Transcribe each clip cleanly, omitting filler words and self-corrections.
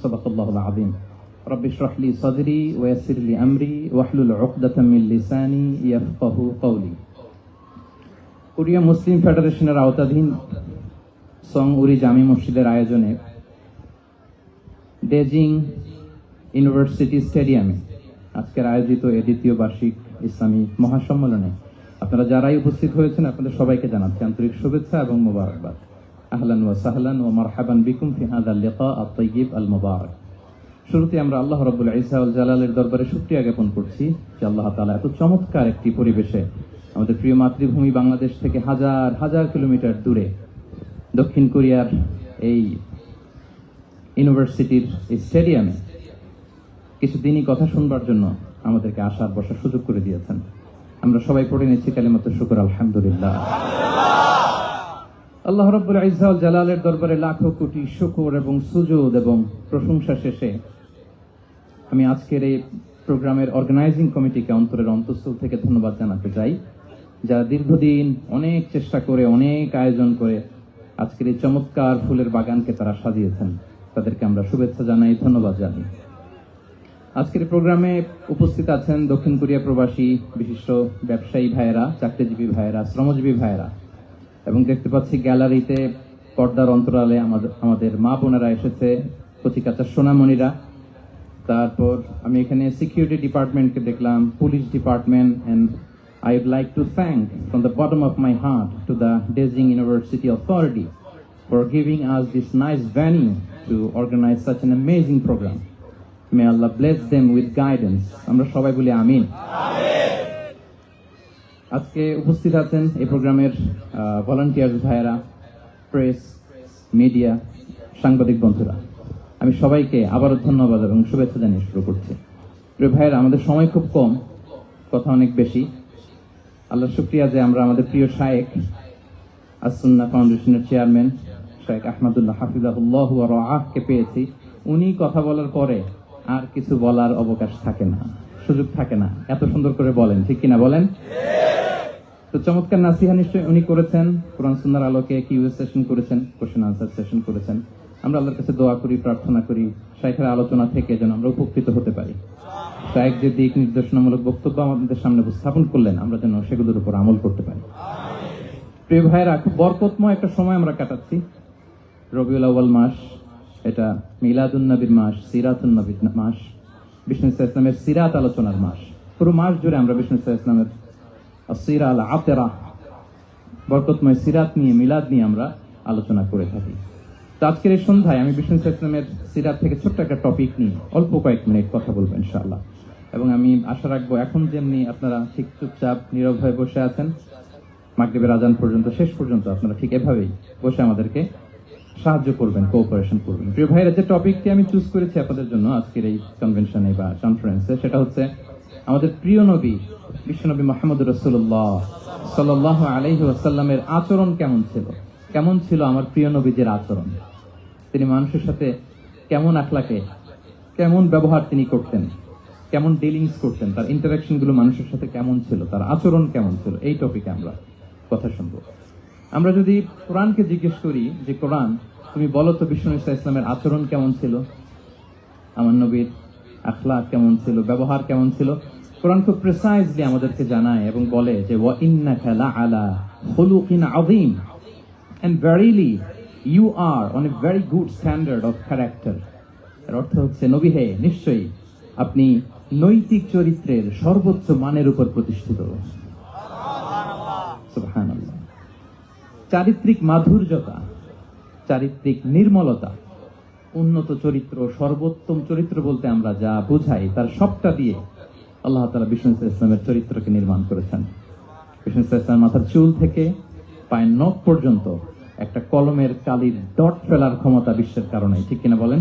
সাদাকাল্লাহুল আযীম। রব্বি ইশরাহ লি সাদরি ওয়া ইয়াসসির লি আমরি ওয়াহলুল উকদাতাম মিন লিসানি ইয়াফকাহু কওলি। কোরিয়া মুসলিম ফেডারেশনের আওতাধীন সং উরি জামি মসজিদের আয়োজনে ডেজিং ইউনিভার্সিটি স্টেডিয়ামে আজকের আয়োজিত এ দ্বিতীয় বার্ষিক ইসলামী মহাসম্মেলনে আপনারা যারাই উপস্থিত হয়েছেন আপনাদের সবাইকে জানাচ্ছি আন্তরিক শুভেচ্ছা এবং মোবারকবাদ। আহলান ওয়া সাহলান ওয়া মারহাবান বিকুম ফি হাযাল লিকা আত-তাইয়্যিব আল মুবারাক। শুরুতে আমরা আল্লাহ রাব্বুল ইজ্জা ওয়াল জালালের দরবারে শুকরিয়া জ্ঞাপন করছি যে আল্লাহ তাআলা এত চমৎকার একটি পরিবেশে আমাদের প্রিয় মাতৃভূমি বাংলাদেশ থেকে হাজার হাজার কিলোমিটার দূরে দক্ষিণ কোরিয়ার এই ইউনিভার্সিটির এই স্টেডিয়ামে কিছুদিনই কথা শুনবার জন্য আমাদেরকে আসার বসার সুযোগ করে দিয়েছেন। আমরা সবাই পড়ে নিচ্ছি কালিমাত শুকর আলহামদুলিল্লাহ। আল্লাহ রাব্বুল ইজ্জা ওয়াল জালালের দরবারে লাখো কোটি শুকর এবং সুজুদ এবং প্রশংসা শেষে আমি আজকের এই প্রোগ্রামের অর্গানাইজিং কমিটিকে অন্তরের অন্তঃস্থল থেকে ধন্যবাদ জানাতে চাই, যারা দীর্ঘদিন অনেক চেষ্টা করে অনেক আয়োজন করে আজকের এই চমৎকার ফুলের বাগানকে তারা সাজিয়েছেন। তাদেরকে আমরা শুভেচ্ছা জানাই, ধন্যবাদ জানাই। আজকের প্রোগ্রামে উপস্থিত আছেন দক্ষিণ কোরিয়া প্রবাসী বিশিষ্ট ব্যবসায়ী ভাইয়েরা, চাকরিজীবী ভাইয়েরা, শ্রমজীবী ভাইয়েরা, এবং দেখতে পাচ্ছি গ্যালারিতে পর্দার অন্তরালে আমাদের মা বোনেরা এসেছে, কচিকাচার সোনামণিরা। তারপর আমি এখানে সিকিউরিটি ডিপার্টমেন্টকে দেখলাম, police department, and I would like to thank from the bottom of my heart to the Daejeon University Authority for giving us this nice venue to organize such an amazing program. May Allah bless them with guidance. আমরা সবাই বলি আমিন। আজকে উপস্থিত আছেন এই প্রোগ্রামের volunteers ভাইয়েরা, press, media, সাংবাদিক বন্ধুরা। আমি সবাইকে আবারও ধন্যবাদ এবং শুভেচ্ছা জানিয়ে শুরু করছি। প্রিয় ভাইয়েরা, আমাদের সময় খুব কম, কথা অনেক বেশি। আল্লাহ শুকরিয়া যে আমরা আমাদের প্রিয় শায়েখ আস-সুন্নাহ ফাউন্ডেশনের চেয়ারম্যান শায়েখ আহমদুল্লাহ হাফিজাহুল্লাহ ওয়া রাআহকে পেয়েছি। উনি কথা বলার পরে আর কিছু বলার অবকাশ থাকে না, সুযোগ থাকে না, এত সুন্দর করে বলেন, ঠিক কিনা বলেন? তো চমৎকার নাসিহা নিশ্চয়ই উনি করেছেন, কোরআন সুন্নাহর আলোকে কিউএস সেশন করেছেন, কোশ্চেন আনসার সেশন করেছেন। আমরা আল্লাহর কাছে দোয়া করি, প্রার্থনা করি শায়েখের আলোচনা থেকে যেন আমরা উপকৃত হতে পারি। শায়েখ যে দিক নির্দেশনামূলক বক্তব্য আমাদের সামনে উপস্থাপন করলেন, আমরা যেন সেগুলোর উপর আমল করতে পারি। প্রিয় ভাইয়েরা, খুব বরকতময় একটা সময় আমরা কাটাচ্ছি। রবিউল আউয়াল মাস, এটা মিলাদুন নবীর মাস, সিরাতুন নবীর মাস, বিষ্ণু ইসলামের সিরাত আলোচনার মাস। পুরো মাস জুড়ে আমরা বিষ্ণু ইসলামের সিরা আল আতেরা, বরকতময় সিরাত নিয়ে, মিলাদ নিয়ে আমরা আলোচনা করে থাকি। তো আজকের এই সন্ধ্যায় আমি বিষ্ণু ইসলামের সিরাত থেকে ছোট্ট একটা টপিক নিয়ে অল্প কয়েক মিনিট কথা বলবো ইনশাআল্লাহ। এবং আমি আশা রাখবো এখন যেমনি আপনারা ঠিক চুপচাপ নীরব হয়ে বসে আছেন মাগরিবের আজান পর্যন্ত, শেষ পর্যন্ত আপনারা ঠিক এভাবেই বসে আমাদেরকে সাহায্য করবেন, কোঅপারেশন করবেন। প্রিয় ভাইরা, যে টপিকটি আমি চুজ করেছি আপনাদের জন্য আজকের এই কনভেনশনে বা কনফারেন্সে, সেটা হচ্ছে আমাদের প্রিয় নবী বিশ্বনবী মুহাম্মদুর রাসূলুল্লাহ সাল্লাল্লাহু আলাইহি ওয়াসাল্লামের আচরণ কেমন ছিল। কেমন ছিল আমার প্রিয় নবীজির আচরণ? তিনি মানুষের সাথে কেমন আখলাকে, কেমন ব্যবহার তিনি করতেন, কেমন ডিলিংস করতেন, তার ইন্টারাকশন গুলো মানুষের সাথে কেমন ছিল, তার আচরণ কেমন ছিল, এই টপিকে আমরা কথা শুনবো। আমরা যদি কোরআনকে জিজ্ঞেস করি যে কোরআন, তুমি বলো তো বিষ্ণু ইসলামের আচরণ কেমন ছিল, আমার নবীর আখলাক কেমন ছিল, ব্যবহার কেমন ছিল, কোরআন খুব প্রিসাইজলি আমাদেরকে জানায় এবং বলে যে ওয়া ইন্নাকা লাআলা খুলুকিন আযীম, and verily you are on a very good standard of character. এর অর্থ হচ্ছে, নবী হে, নিশ্চয়ই আপনি নৈতিক চরিত্রের সর্বোচ্চ মানের উপর প্রতিষ্ঠিত। সুবহানাল্লাহ। চারিত্রিক মাধুর্যতা, চারিত্রিক নির্মলতা, উন্নত চরিত্র, সর্বোত্তম চরিত্র বলতে আমরা যা বুঝাই তার সবটা দিয়ে আল্লাহ তাআলা বিষ্ণু ইসলামের চরিত্রকে নির্মাণ করেছেন। বিষ্ণু ইসলামের মাথার চুল থেকে পায়ের নখ পর্যন্ত একটা কলমের কালির ডট ফেলার ক্ষমতা বিশ্বের কারণে, ঠিক কিনা বলেন?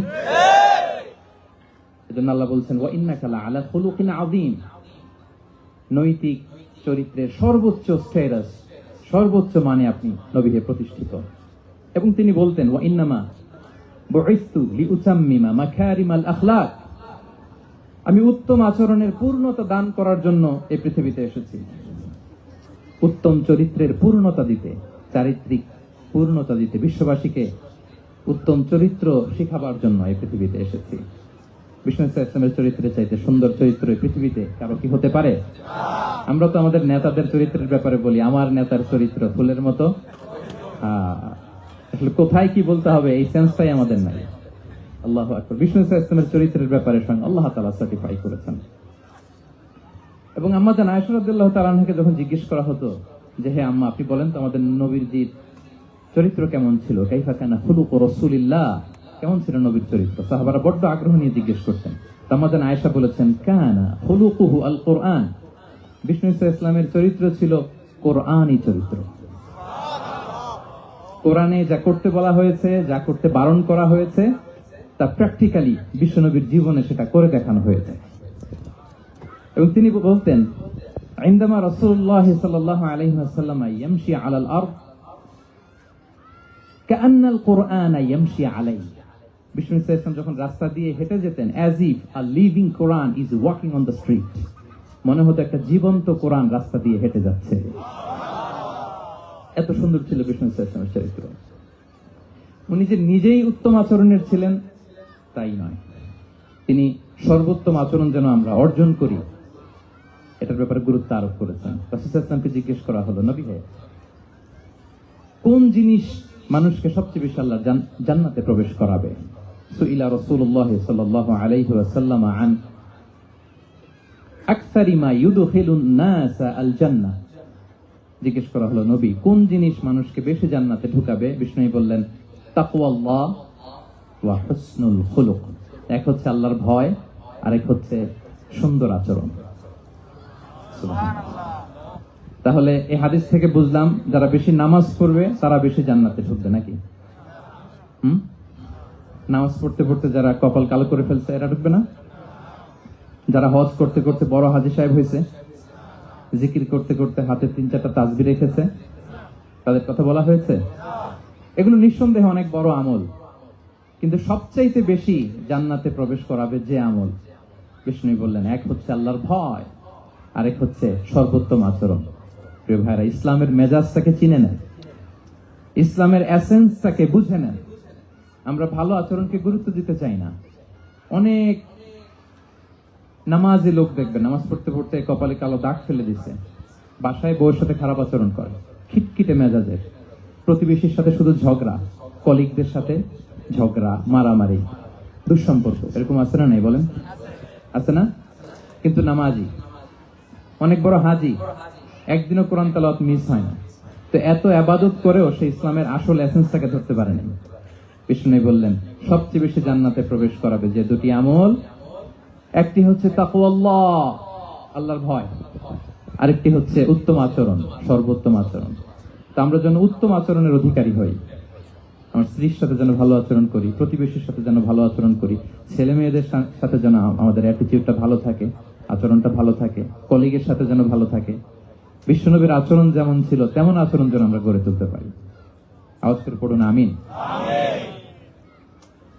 এজন্য আল্লাহ বলছেন ওয়া ইন্নাকা লাআলা খুলুকিন আযীম, নৈতিক চরিত্রের সর্বোচ্চ স্ট্যাটাস, সর্বোচ্চ মানে আপনি নবীকে প্রতিষ্ঠিত। এবং তিনি বলতেন ওয়া ইন্নামা বুইসতু লিউতাম্মিমা মাকারিমাল আখলাক, আমি উত্তম আচরণের পূর্ণতা দান করার জন্য এই পৃথিবীতে এসেছি। উত্তম চরিত্রের পূর্ণতা দিতে, চারিত্রিক পূর্ণতা দিতে, বিশ্ববাসীকে উত্তম চরিত্র শিখাবার জন্য এই পৃথিবীতে এসেছি। বিষ্ণু ইসলামের চরিত্রের চাইতে সুন্দর চরিত্র এই পৃথিবীতে কারো কি হতে পারে? আমরা তো আমাদের নেতাদের চরিত্রের ব্যাপারে বলি, আমার নেতার চরিত্র ফুলের মতো। আসলে কোথায় কি বলতে হবে এই সেন্সটাই আমাদের নাই। আল্লাহু আকবার। বিষ্ণু ইসলামের চরিত্রের ব্যাপারে স্বয়ং আল্লাহ তাআলা সার্টিফাই করেছেন। এবং আম্মা জান আয়েশা রাদিয়াল্লাহু তাআলা আনহাকে যখন জিজ্ঞেস করা হতো যে হে আম্মা, আপনি বলেন তো আমাদের নবীর চরিত্র কেমন ছিল, কাইফা কানা খুলুকু রাসূলিল্লাহ, কেমন ছিল নবীর চরিত্র, সাহাবারা বড্ড আগ্রহ নিয়ে জিজ্ঞেস করতেন। আম্মা জান আয়েশা বলেছেন কানা খুলুকুহু আল কোরআন, বিষ্ণু ইসলামের চরিত্র ছিল কোরআনই চরিত্র। কোরআনে যা করতে বলা হয়েছে, যা করতে বারণ করা হয়েছে, তা প্র্যাকটিক্যালি বিশ্বনবীর জীবনে সেটা করে দেখানো হয়েছে। এবং তিনি বলতেন ইনদামা রাসূলুল্লাহ সাল্লাল্লাহু আলাইহি ওয়াসাল্লাম ইয়ামশি আলাল আরদ কাআন্নাল কুরআন ইয়ামশি আলাইহি, বিষ্ণু ইসলাম যখন রাস্তা দিয়ে হেঁটে যেতেন as if a living Quran is walking on the street, মনে হতো একটা জীবন্ত কোরআন রাস্তা দিয়ে হেঁটে যাচ্ছে। এত সুন্দর ছিল বিষ্ণু ইসলামের চরিত্র। উনি যে নিজেই উত্তম আচরণের ছিলেন তাই নয়, তিনি সর্বোত্তম আচরণ যেন আমরা অর্জন করি এটার ব্যাপারে গুরুত্ব আরোপ করেছেন। রাসূল সাল্লাল্লাহু আলাইহি ওয়াসাল্লামকে জিজ্ঞেস করা হলো, নবী হে, কোন জিনিস মানুষকে সবচেয়ে বেশি আল্লাহ জান্নাতে প্রবেশ করাবে? সুইলা রাসূলুল্লাহ সাল্লাল্লাহু আলাইহি ওয়াসাল্লাম আন আকসারি মা ইউদখিলুন নাস আল জান্নাহ, জিজ্ঞেস করা হলো নবী কোন জিনিস মানুষকে বেশি জান্নাতে ঢুকাবে? বিষ্ণু বললেন তাকওয়াল্লাহ ওয়া হুসনুল খুলুক, এক হচ্ছে আল্লাহর ভয় আর এক হচ্ছে সুন্দর আচরণ। তাহলে এই হাদিস থেকে বুঝলাম যারা বেশি নামাজ পড়বে তারা বেশি জান্নাতে ঢুকবে নাকি? নামাজ পড়তে পড়তে যারা কপাল কালো করে ফেলছে এরা ঢুকবে না? যারা হজ করতে করতে বড় হাজী সাহেব হয়েছে, জিকির করতে করতে হাতে 3-4টা তাসবিহ রেখেছে, তাদের কথা বলা হয়েছে? এগুলো নিঃসন্দেহে অনেক বড় আমল, কিন্তু সবচাইতে বেশি জান্নাতে প্রবেশ করাবে যে আমল, বিষ্ণু বললেন এক হচ্ছে আল্লাহর ভয় আর এক হচ্ছে সর্বোত্তম আচরণ। প্রিয় ভাইরা, ইসলামের মেজাজটাকে চিনে নেন, ইসলামের এসেন্সটাকে বুঝে নেন। আমরা ভালো আচরণকে গুরুত্ব দিতে চাই না। অনেক নামাজি লোক দেখবেন নামাজ পড়তে পড়তে কপালে কালো দাগ ফেলে দিচ্ছে, বাসায় বউয়ের সাথে খারাপ আচরণ করে, খিটখিটে মেজাজের, প্রতিবেশীর সাথে শুধু ঝগড়া, কলিগদের সাথে ঝগড়া, মারামারি, দুঃসম্পর্ক, এরকম আছে না? নাই বলেন, আছে না? কিন্তু নামাজি, অনেক বড় হাজি, একদিনও কোরআন তেলাওয়াত মিস হয় না। তো এত ইবাদত করেও সে ইসলামের আসল এসেন্সটাকে ধরতে পারেনি। বিষ্ণু বললেন সবচেয়ে বেশি জান্নাতে প্রবেশ করাবে যে দুটি আমল, একটি হচ্ছে তাকওয়াল্লাহ, আল্লাহর ভয়, আরেকটি হচ্ছে উত্তম আচরণ, সর্বোত্তম আচরণ। তো আমরা যেন উত্তম আচরণের অধিকারী হই। আমার স্ত্রীর সাথে যেন ভালো আচরণ করি, প্রতিবেশীর সাথে যেন ভালো আচরণ করি, ছেলে মেয়েদের সাথে যেন আমাদের অ্যাটিটিউডটা ভালো থাকে, আচরণটা ভালো থাকে, কলিগের সাথে যেন ভালো থাকে। বিশ্বনবীর আচরণ যেমন ছিল তেমন আচরণ যেন আমরা গড়ে তুলতে পারি। আওয়াজ করে পড়ুন আমিন।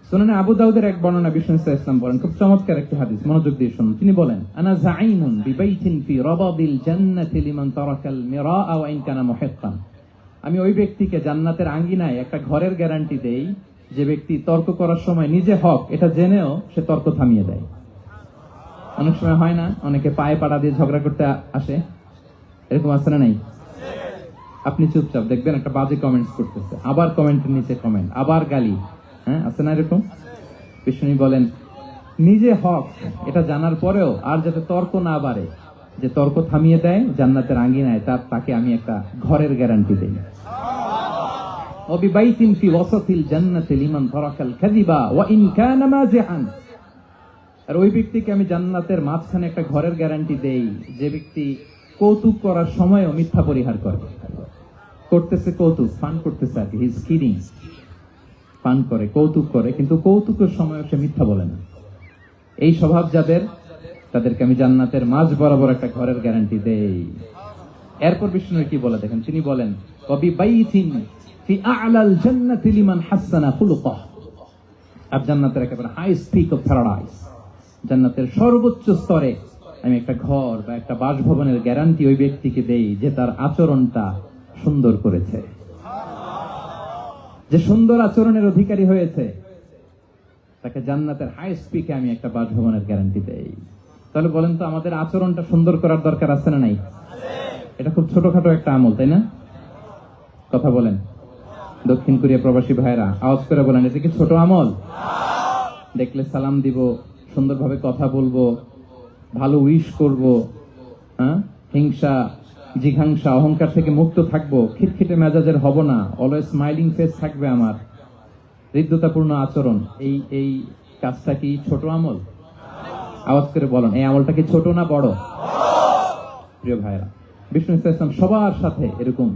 সুনানে আবু দাউদের এক বর্ণনা বিষ্ণু ইসলাম বলেন, খুব চমৎকার একটি হাদিস, মনোযোগ দিয়ে শুনুন। তিনি বলেন আনা যাঈমুন বিবাইতিন ফি রাবাদিল জান্নাতি লিমান তারাকাল মিরাআ ওয়া ইন কানা মুহিক্কান, আমি ওই ব্যক্তিকে জান্নাতের আঙ্গিনায় একটা ঘরের গ্যারান্টি দেই যে ব্যক্তি তর্ক করার সময় নিজে হক এটা জেনেও সে তর্ক থামিয়ে দেয়। অনেক সময় হয় না, অনেকে পায়ে পাড়া দিয়ে ঝগড়া করতে আসে, এরকম আছে না নাই? আপনি চুপচাপ দেখবেন একটা বাজে কমেন্টস করতেছে, আবার কমেন্টের নিচে কমেন্ট, আবার গালি, হ্যাঁ আছে না এরকম? বিষ্ণু বলেন নিজে হক এটা জানার পরেও আর যাতে তর্ক না বাড়ে, যে তর্ক থামিয়ে দেয় জান্নাতের আঙ্গিনায়, তাকে আমি একটা ঘরের গ্যারান্টি দেই। ওয়াবিবাইতিন ফি ওয়াসাতিল জান্নাতি লিমান তারাকাল কাযিবা ওয়া ইন কানা মাযিহান, আর ওই ব্যক্তিকে আমি জান্নাতের মাঝখানে একটা ঘরের গ্যারান্টি দেই যে ব্যক্তি কৌতুক করার সময়ও মিথ্যা পরিহার করে। করতেছে কৌতুক, ফান করতেছে আর কি, হি ইজ কিডিং, ফান করে, কৌতুক করে, কিন্তু কৌতুকের সময়ও সে মিথ্যা বলে না। এই স্বভাব যাদের, তাদেরকে আমি জান্নাতের মাঝ বরাবর একটা ঘরের গ্যারান্টি দেই। এরপর বিষ্ণু কি বলে দেখেন, তিনি বলেন ওয়াবিবাইতিন ফি আ'লাল জান্নাতি লিমান হাসানা খুলুকাহ, আর জান্নাতের একেবারে হাইস্ট পিক অফ প্যারাডাইস, জান্নাতের সর্বোচ্চ স্তরে আমি একটা ঘর বা একটা বাসভবনের গ্যারান্টি ওই ব্যক্তিকে দেই যে তার আচরণটা সুন্দর করেছে। যে সুন্দর আচরণের অধিকারী হয়েছে তাকে জান্নাতের হাইস্ট পিকে আমি একটা বাসভবনের গ্যারান্টি দেই। তাহলে বলেন তো আমাদের আচরণটা সুন্দর করার দরকার আছে না নাই? এটা খুব ছোটখাটো একটা আমল, তাই না? কথা বলেন। দক্ষিণ কোরিয়া প্রবাসী ভাইরা আওয়াজ করে বলেন, এটা কি ছোট আমল? দেখলে সালাম দিব, সুন্দরভাবে কথা বলবো, ভালো উইশ করব, হ্যাঁ, হিংসা জিঘাংসা অহংকার থেকে মুক্ত থাকবো, খিটখিটে মেজাজের হব না, অলওয়েজ স্মাইলিং ফেস থাকবে আমার, হৃদ্যতাপূর্ণ আচরণ। এই কাজটা কি ছোট আমল? আওয়াজ করে বলেন, এই আমলটা কি ছোট না বড়? প্রিয় ভাইরা, বিষ্ণু ইসলাম সবার সাথে এরকম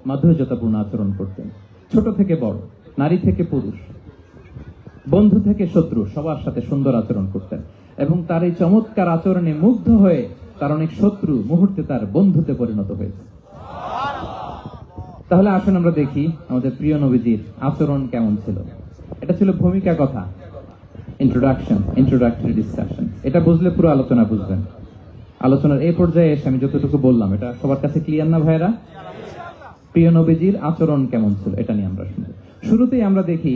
মাধুর্যতাপূর্ণ আচরণ করতেন। ছোট থেকে বড়, নারী থেকে পুরুষ, বন্ধু থেকে শত্রু, সবার সাথে সুন্দর আচরণ করতেন। এবং তার এই চমৎকার আচরণে মুগ্ধ হয়ে তার অনেক শত্রু মুহূর্তে তার বন্ধুতে পরিণত হয়েছে। তাহলে আসুন আমরা দেখি আমাদের প্রিয় নবীজির আচরণ কেমন ছিল। এটা ছিল ভূমিকা কথা, ইন্ট্রোডাক্টরি ডিসকাশন। এটা বুঝলে পুরো আলোচনা বুঝবেন। আলোচনার এই পর্যায়ে এসে আমি যতটুকু বললাম এটা সবার কাছে ক্লিয়ার না ভাইরা? প্রিয় নবীজির আচরণ কেমন ছিল এটা নিয়ে আমরা শুনবো। শুরুতেই আমরা দেখি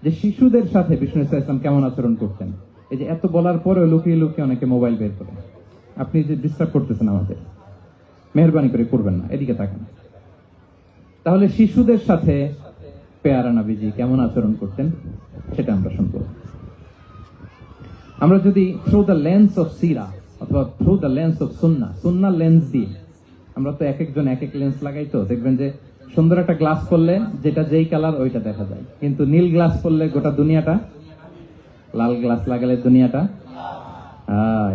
যে শিশুদের সাথে বিষ্ণু ইসলাম কেমন আচরণ করতেন। এই যে এত বলার পরেও লুকিয়ে লুকিয়ে অনেকে মোবাইল বের করেন। আপনি যে ডিস্টার্ব করতেছেন আমাদের, মেহরবানি করে করবেন না, এদিকে তাকান। তাহলে শিশুদের সাথে পেয়ারা নবীজি কেমন আচরণ করতেন সেটা আমরা শুনবো। আমরা যদি থ্রু দ্য লেন্স অফ সিরা অথবা through the lens of Sunnah lens দিয়ে, আমরা তো এক একজন এক এক লেন্স লাগাই, তো দেখবেন যে সুন্দর একটা গ্লাস পরলে যেটা যেই কালার ওইটা দেখা যায়, কিন্তু নীল গ্লাস পরলে গোটা দুনিয়াটা, লাল গ্লাস লাগালে দুনিয়াটা।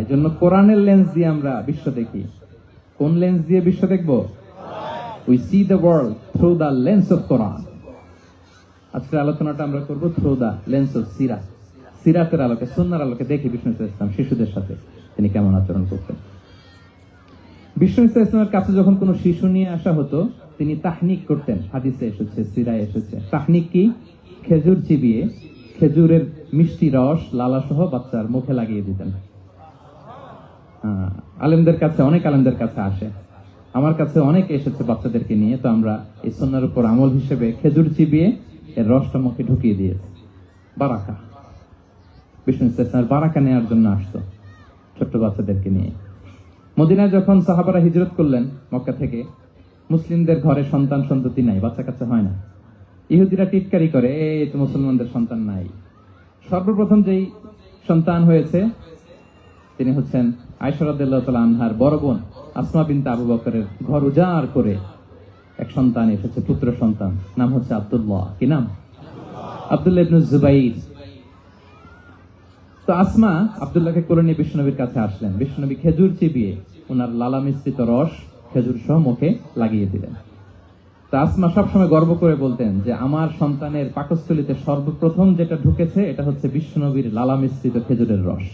এই জন্য কোরআনের লেন্স দিয়ে আমরা বিশ্ব দেখি। কোন লেন্স দিয়ে বিশ্ব দেখবো? We see the world through the lens of Quran. আজকের আলোচনাটা আমরা করবো থ্রু দ্য লেন্স অফ সিরাতের আলোকে, সুন্নাহর আলোকে দেখি বিষ্ণু ইসলাম শিশুদের সাথে তিনি কেমন আচরণ করতেন। বিষ্ণু ইসলামের কাছে যখন কোনো শিশু নিয়ে আসা হতো তিনি তাহনিক করতেন। হাদিসে এসেছে, সিরায় এসেছে। তাহনিক কি? খেজুর চিবিয়ে খেজুরের মিষ্টি রস লালা সহ বাচ্চার মুখে লাগিয়ে দিতেন। আলেমদের কাছে, অনেক আলেমদের কাছে আসে, আমার কাছে অনেক এসেছে বাচ্চাদেরকে নিয়ে। তো আমরা এই সুন্নাহর উপর আমল হিসেবে খেজুর চিবিয়ে এর রসটা মুখে ঢুকিয়ে দিয়েছি। বারাকা, বিষ্ণু ইসলামের বারাকা নেওয়ার জন্য আসতো ছোট্ট বাচ্চাদেরকে নিয়ে। মদিনায় যখন সাহাবারা হিজরত করলেন মক্কা থেকে, মুসলিমদের ঘরে সন্তান সন্ততি নাই, বাচ্চা কাচ্চা হয় না। ইহুদিরা টিটকারি করে, এই তো মুসলমানদের সন্তান নাই। সর্বপ্রথম যেই সন্তান হয়েছে তিনি হচ্ছেন আয়েশা রাদিয়াল্লাহু তাআলা আনহার বড় বোন আসমা বিনতে আবু বকরের ঘর উজাড় করে এক সন্তান এসেছে, পুত্র সন্তান, নাম হচ্ছে আব্দুল্লাহ। কি নাম? আব্দুল্লাহ ইবনে জুবাইর। তো আসমা আব্দুল্লাহকে কোলে নিয়ে বিশ্বনবীর কাছে আসলেন। বিশ্বনবী খেজুর চিবিয়ে ওনার লালা মিশ্রিত রস খেজুর সহ মুখে লাগিয়ে দিলেন। তো আসমা সবসময় গর্ব করে বলতেন যে আমার সন্তানের পাকস্থলীতে সর্বপ্রথম যেটা ঢুকেছে এটা হচ্ছে বিশ্বনবীর লালা মিশ্রিত খেজুরের রস।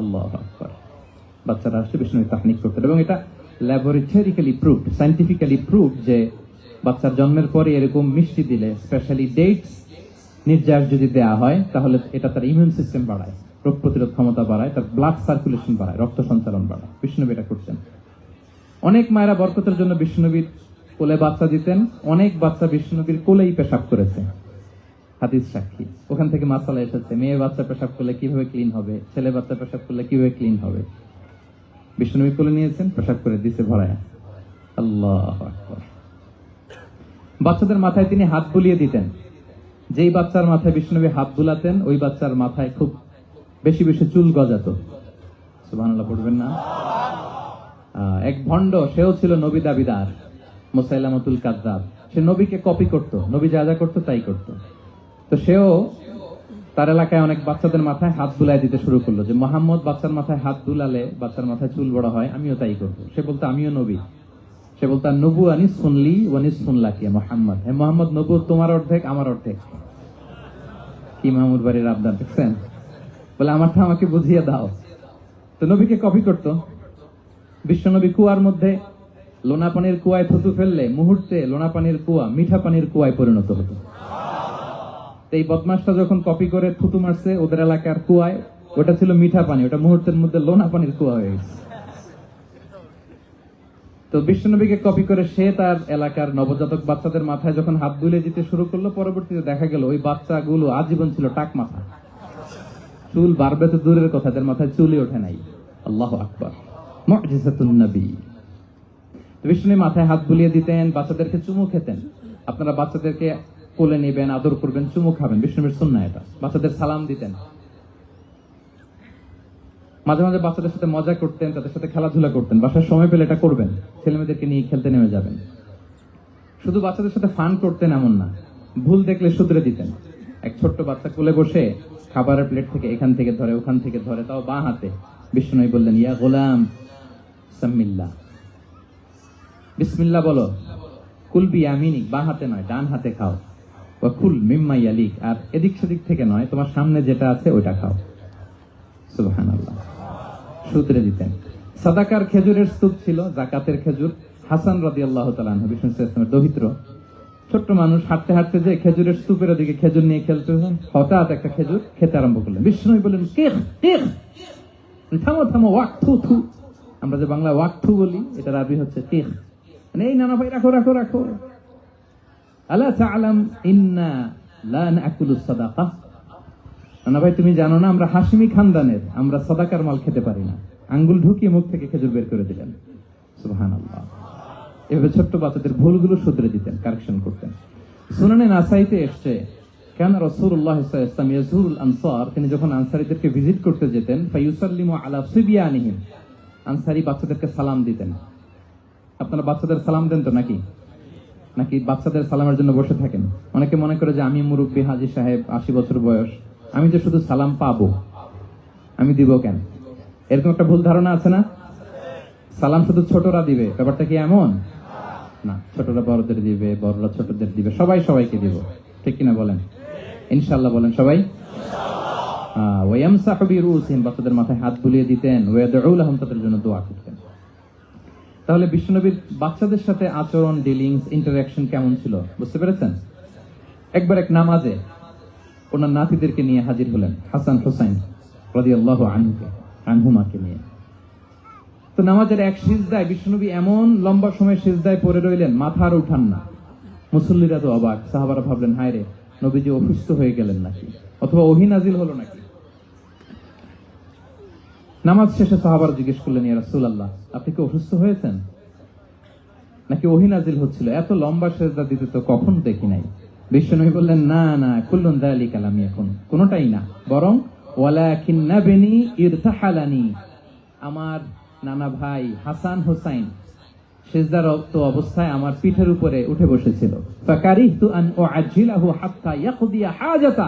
আল্লাহু আকবার। বাচ্চারা আসছে, বিষ্ণু তাহনিক করতেন। এবং এটা ল্যাবরেটরিক্যালি প্রুভড, সায়েন্টিফিক্যালি প্রুভড যে বাচ্চার জন্মের পরে এরকম মিষ্টি দিলে, স্পেশালি ডেটস নির্যাস যদি দেয়া হয়, তাহলে এটা তার ইমিউন সিস্টেম বাড়ায়, রোগ প্রতিরোধ ক্ষমতা বাড়ায়, তার ব্লাড সার্কুলেশন বাড়ায়, রক্ত সঞ্চালন বাড়ায়। বিষ্ণুনবী এটা করতেন। অনেক মায়েরা বরকতের জন্য বিষ্ণুনবীর কোলে বাচ্চা দিতেন। অনেক বাচ্চা বিষ্ণুনবীর কোলেই পেশাব করেছে, হাদিস সাক্ষী। ওখান থেকে মাসালা এসেছে, মেয়ে বাচ্চা পেশাব করলে কিভাবে ক্লিন হবে, ছেলে বাচ্চা পেশাব করলে কিভাবে ক্লিন হবে। বিষ্ণুনবী কোলে নিয়েছেন, পেশাব করে দিছে ভরায়। আল্লাহু আকবার। বাচ্চাদের মাথায় তিনি হাত বুলিয়ে দিতেন। যেই বাচ্চার মাথায় বিষ্ণুনবী হাত বুলাতেন ওই বাচ্চার মাথায় খুব বেশি বেশি চুল গজাতো। সুবহানাল্লাহ পড়বেন না? এক ভণ্ড, সেও ছিল নবী দাবিদার, মুসাইলামাতুল কাযযাব। সে নবীকে কপি করত, নবী যা যা করতো তাই করত। তো সেও তার এলাকায় অনেক বাচ্চাদের মাথায় হাত বুলাই দিতে শুরু করলো, যে মুহাম্মদ বাচ্চার মাথায় হাত বুলালে বাচ্চার মাথায় চুল বড় হয়, আমিও তাই করবো। সে বলতো আমিও নবী। সে বলতো নবু আনি শুনলি ওয়ানি শুনলাকি মুহাম্মদ, হে মুহাম্মদ, নবু তোমার অর্ধেক আমার অর্ধেক। কি মাহমুদ বাড়ির আবদার দেখছেন? বলে আমারটা আমাকে বুঝিয়ে দাও। তো নবীকে কপি করত। বিশ্বনবী কুয়ার মধ্যে লোনা পানির কুয়ায় থুতু ফেললে মুহূর্তে লোনা পানির কুয়া মিঠা পানির কুয়ায় পরিণত হতো। এই বদমাসটা যখন কপি করে থুতু মারছে ওদের এলাকার কুয়ায়, ওটা ছিল মিঠা পানি, ওটা মুহূর্তের মধ্যে লোনা পানির কুয়া হয়ে গেছে। তো বিশ্বনবীকে কপি করে সে তার এলাকার নবজাতক বাচ্চাদের মাথায় যখন হাত বুলিয়ে দিতে শুরু করলো, পরবর্তীতে দেখা গেল ওই বাচ্চাগুলো আজীবন ছিল টাক মাথা। চুল বাড়বে তো দূরের কথা, তাদের মাথায় চুলই ওঠে নাই। আল্লাহু আকবার, মুজিজাতুন নবী। বিষ্ণু মাথায় হাত বুলিয়ে দিতেন, বাচ্চাদেরকে চুমু খেতেন। আপনারা বাচ্চাদেরকে কোলে নেবেন, আদর করবেন, চুমু খাবেন, বিষ্ণুর সুন্নাহ এটা। বাচ্চাদের সালাম দিতেন, মাঝে মাঝে বাচ্চাদের সাথে মজা করতেন, তাদের সাথে খেলাধুলা করতেন। বাসার সময় পেলে এটা করবেন, ছেলেমেয়েদেরকে নিয়ে খেলতে নেমে যাবেন। শুধু বাচ্চাদের সাথে ফান করতেন এমন না, ভুল দেখলে শুধরে দিতেন। এক ছোট্ট বাচ্চা কোলে বসে খাবারের প্লেট থেকে এখান থেকে ধরে ওখান থেকে ধরে, তাও বাঁ হাতে। বিষ্ণু বললেন, ইয়া গোলাম সাম্মিল্লাহ, বিসমিল্লাহ বলো। কুলবি আমিনিক, বাঁ হাতে নয় ডান হাতে খাও। ও কুল মিম্মা ইয়ালিক, আর এদিক সেদিক থেকে নয়, তোমার সামনে যেটা আছে ওইটা খাও। সুবহানাল্লাহ, শুধরে দিতেন। সাদাকার খেজুরের স্তূপ ছিল, যাকাতের খেজুর। হাসান রাদিয়াল্লাহু তাআলা আনহু, বিষ্ণু ইসলামের দৌহিত্র, ছোট্ট মানুষ, হাঁটতে হাঁটতে যে খেজুরের স্তূপের দিকে খেজুর নিয়ে খেলতে, হঠাৎ একটা খেজুর খেতে আরম্ভ করলেন। বিষ্ণু বললেন, কেখ কেখ, থামো থামো, ওয়াক থু থু। আমরা যে বাংলা ওয়াক থু বলি, এটার আরবি হচ্ছে কেখ। মানে এই নানা ভাই, রাখো রাখো রাখো। আলা তাআলাম ইন্না লা নাকুলু সাদাকা। নানা ভাই, তুমি জানো না আমরা হাশিমি খানদানের, আমরা সাদাকার মাল খেতে পারি না। আঙ্গুল ঢুকিয়ে মুখ থেকে খেজুর বের করে দিলেন। সুবহানাল্লাহ। এভাবে ছোট্ট বাচ্চাদের ভুলগুলো শুধরে দিতেন, কারেকশন করতেন। সুনানে নাসাইতে এসছে, কেন রাসূলুল্লাহ সাল্লাল্লাহু আলাইহি ওয়াসাল্লাম ইয়াজুরুল আনসার, তিনি যখন আনসারীদেরকে ভিজিট করতে যেতেন, ফায়ুসাল্লিমু আলা সিবিয়ানিহিম, আনসারী বাচ্চাদেরকে সালাম দিতেন। আপনারা বাচ্চাদের সালাম দেন তো নাকি? নাকি বাচ্চাদের সালামের জন্য বসে থাকেন? অনেকে মনে করে যে আমি মুরব্বী, হাজী সাহেব, 80 বছর বয়স, আমি তো শুধু সালাম পাবো, আমি দিব কেন? এরকম একটা ভুল ধারণা আছে না? সালাম শুধু ছোটরা দিবে, ব্যাপারটা কি এমন না? ছোটরা বড়দের দিবে, বড়রা ছোটদের দিবে, সবাই সবাইকে দিব, ঠিক কিনা বলেন? ইনশাআল্লাহ বলেন সবাই। ওয়ায়ামসাহু বিরুসিহিম, বাচ্চাদের মাথায় হাত বুলিয়ে দিতেন। ওয়াদউ লাহুম, তাদের জন্য দোয়া করতেন। তাহলে বিশ্বনবীর বাচ্চাদের সাথে আচরণ, ডিলিংস, ইন্টারঅ্যাকশন কেমন ছিল বুঝতে পেরেছেন? একবার এক নামাজে ওনার নাতিদেরকে নিয়ে হাজির হলেন, হাসান হুসাইন রাদিয়াল্লাহু আনহুমাকে নিয়ে। তো নামাজের এক সিজদায় বিশ্বনবী এমন লম্বা সময় সিজদায় পড়ে রইলেন, মাথা আর উঠান না। মুসল্লিরা তো অবাক, সাহাবারা ভাবলেন, হায় রে, নবীজি অসুস্থ হয়ে গেলেন নাকি, অথবা ওহী নাজিল হলো নাকি। নামাজ শেষে সাহাবারা জিজ্ঞেস করলেন, ইয়া রাসূলুল্লাহ, আপনি কি অসুস্থ হয়েছেন নাকি ওহী নাজিল হচ্ছিল? এত লম্বা সিজদা দিতে তো কখনো দেখি নাই। বিশ্বনবী বললেন, না না, কুল্লুন যালিকা লাম ইয়াকুন, কোনটাই না, বরং ওয়ালাকিন্না বিনি ইরতাহালানি, আমার নানা ভাই হাসান হুসাইন সিজদারত অবস্থায় আমার পিঠের উপরে উঠে বসেছিল। ফাকারিহতু আন উআজ্জিলাহু হাত্তা ইয়াকদিয়া হাজাতা,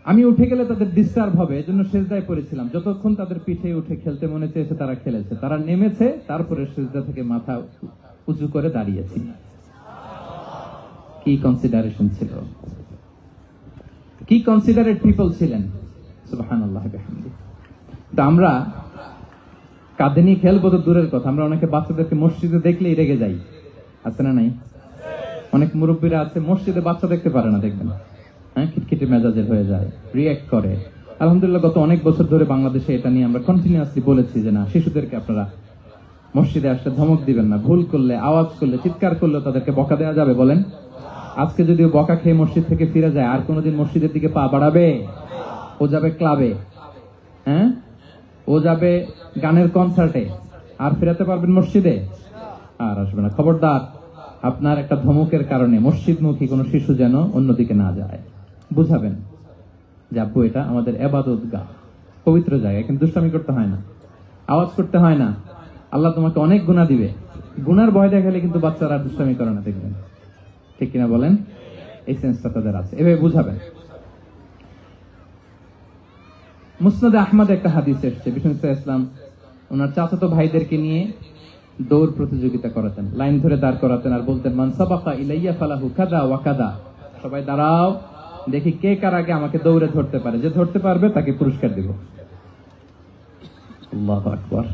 আমি উঠে গেলে তাদের ডিস্টার্ব হবে, এজন্য সিজদায় পড়েছিলাম। যতক্ষণ তাদের পিঠে উঠে খেলতে মনে চেয়েছে তারা খেলেছে, তারা নেমেছে, তারপরে সিজদা থেকে মাথা উঁচু করে দাঁড়িয়েছি। কি কনসিডারেশন ছিল, কি কনসিডারেট পিপল ছিলেন। সুবহানাল্লাহ বিহামদি। তো আমরা কাঁধে নিয়ে খেলবো তো দূরের কথা, আমরা অনেকে বাচ্চাদেরকে মসজিদে দেখলেই রেগে যাই, আছে না নাই? অনেক মুরব্বীরা আছে মসজিদে বাচ্চা দেখতে পারে না, দেখবেন, হ্যাঁ, খিটখিটে মেজাজের হয়ে যায়, রিঅ্যাক্ট করে। আলহামদুলিল্লাহ গত অনেক বছর ধরে বাংলাদেশে এটা নিয়ে আমরা কন্টিনিউয়াসলি বলেছি যে না, শিশুদেরকে আপনারা মসজিদে আসলে ধমক দিবেন না, ভুল করলে, আওয়াজ করলে, চিৎকার করলে তাদেরকে বকা দেওয়া যাবে? বলেন। আজকে যদিও বকা খেয়ে মসজিদ থেকে ফিরে যায়, আর কোনোদিন মসজিদের দিকে পা বাড়াবে? ও যাবে ক্লাবে, হ্যাঁ, ও যাবে গানের কনসার্টে, আর ফেরাতে পারবেন মসজিদে? আর আসবে না। খবরদার, আপনার একটা ধমকের কারণে মসজিদমুখী কোনো শিশু যেন অন্যদিকে না যায়। বুঝাবেন যে আব্বু, এটা আমাদের ইবাদতগাহ, পবিত্র জায়গা, কিন্তু দুষ্টামি করতে হয় না, আওয়াজ করতে হয় না, আল্লাহ তোমাকে অনেক গুনাহ দিবে। গুনার ভয় দেখালে কিন্তু বাচ্চারা দুষ্টামি করে না, দেখবেন, ঠিক কিনা বলেন? এই সেন্সটা তাদের আছে, এভাবে বুঝাবেন। মুসনাদে আহমদ একটা হাদিস এসেছে, বিষ্ণু ইসলাম ওনার চাচাতো ভাইদেরকে নিয়ে দৌড় প্রতিযোগিতা করাতেন, লাইন ধরে দাঁড় করাতেন, আর বলতেন, মান সাবাকা ইলাইয়া ফালাহু কাদা ওয়া কাদা, সবাই দাঁড়াও, দেখি কে কার আগে আমাকে দৌড়ে ধরতে পারে, যে ধরতে পারবে তাকে পুরস্কার দেব। আল্লাহু আকবার।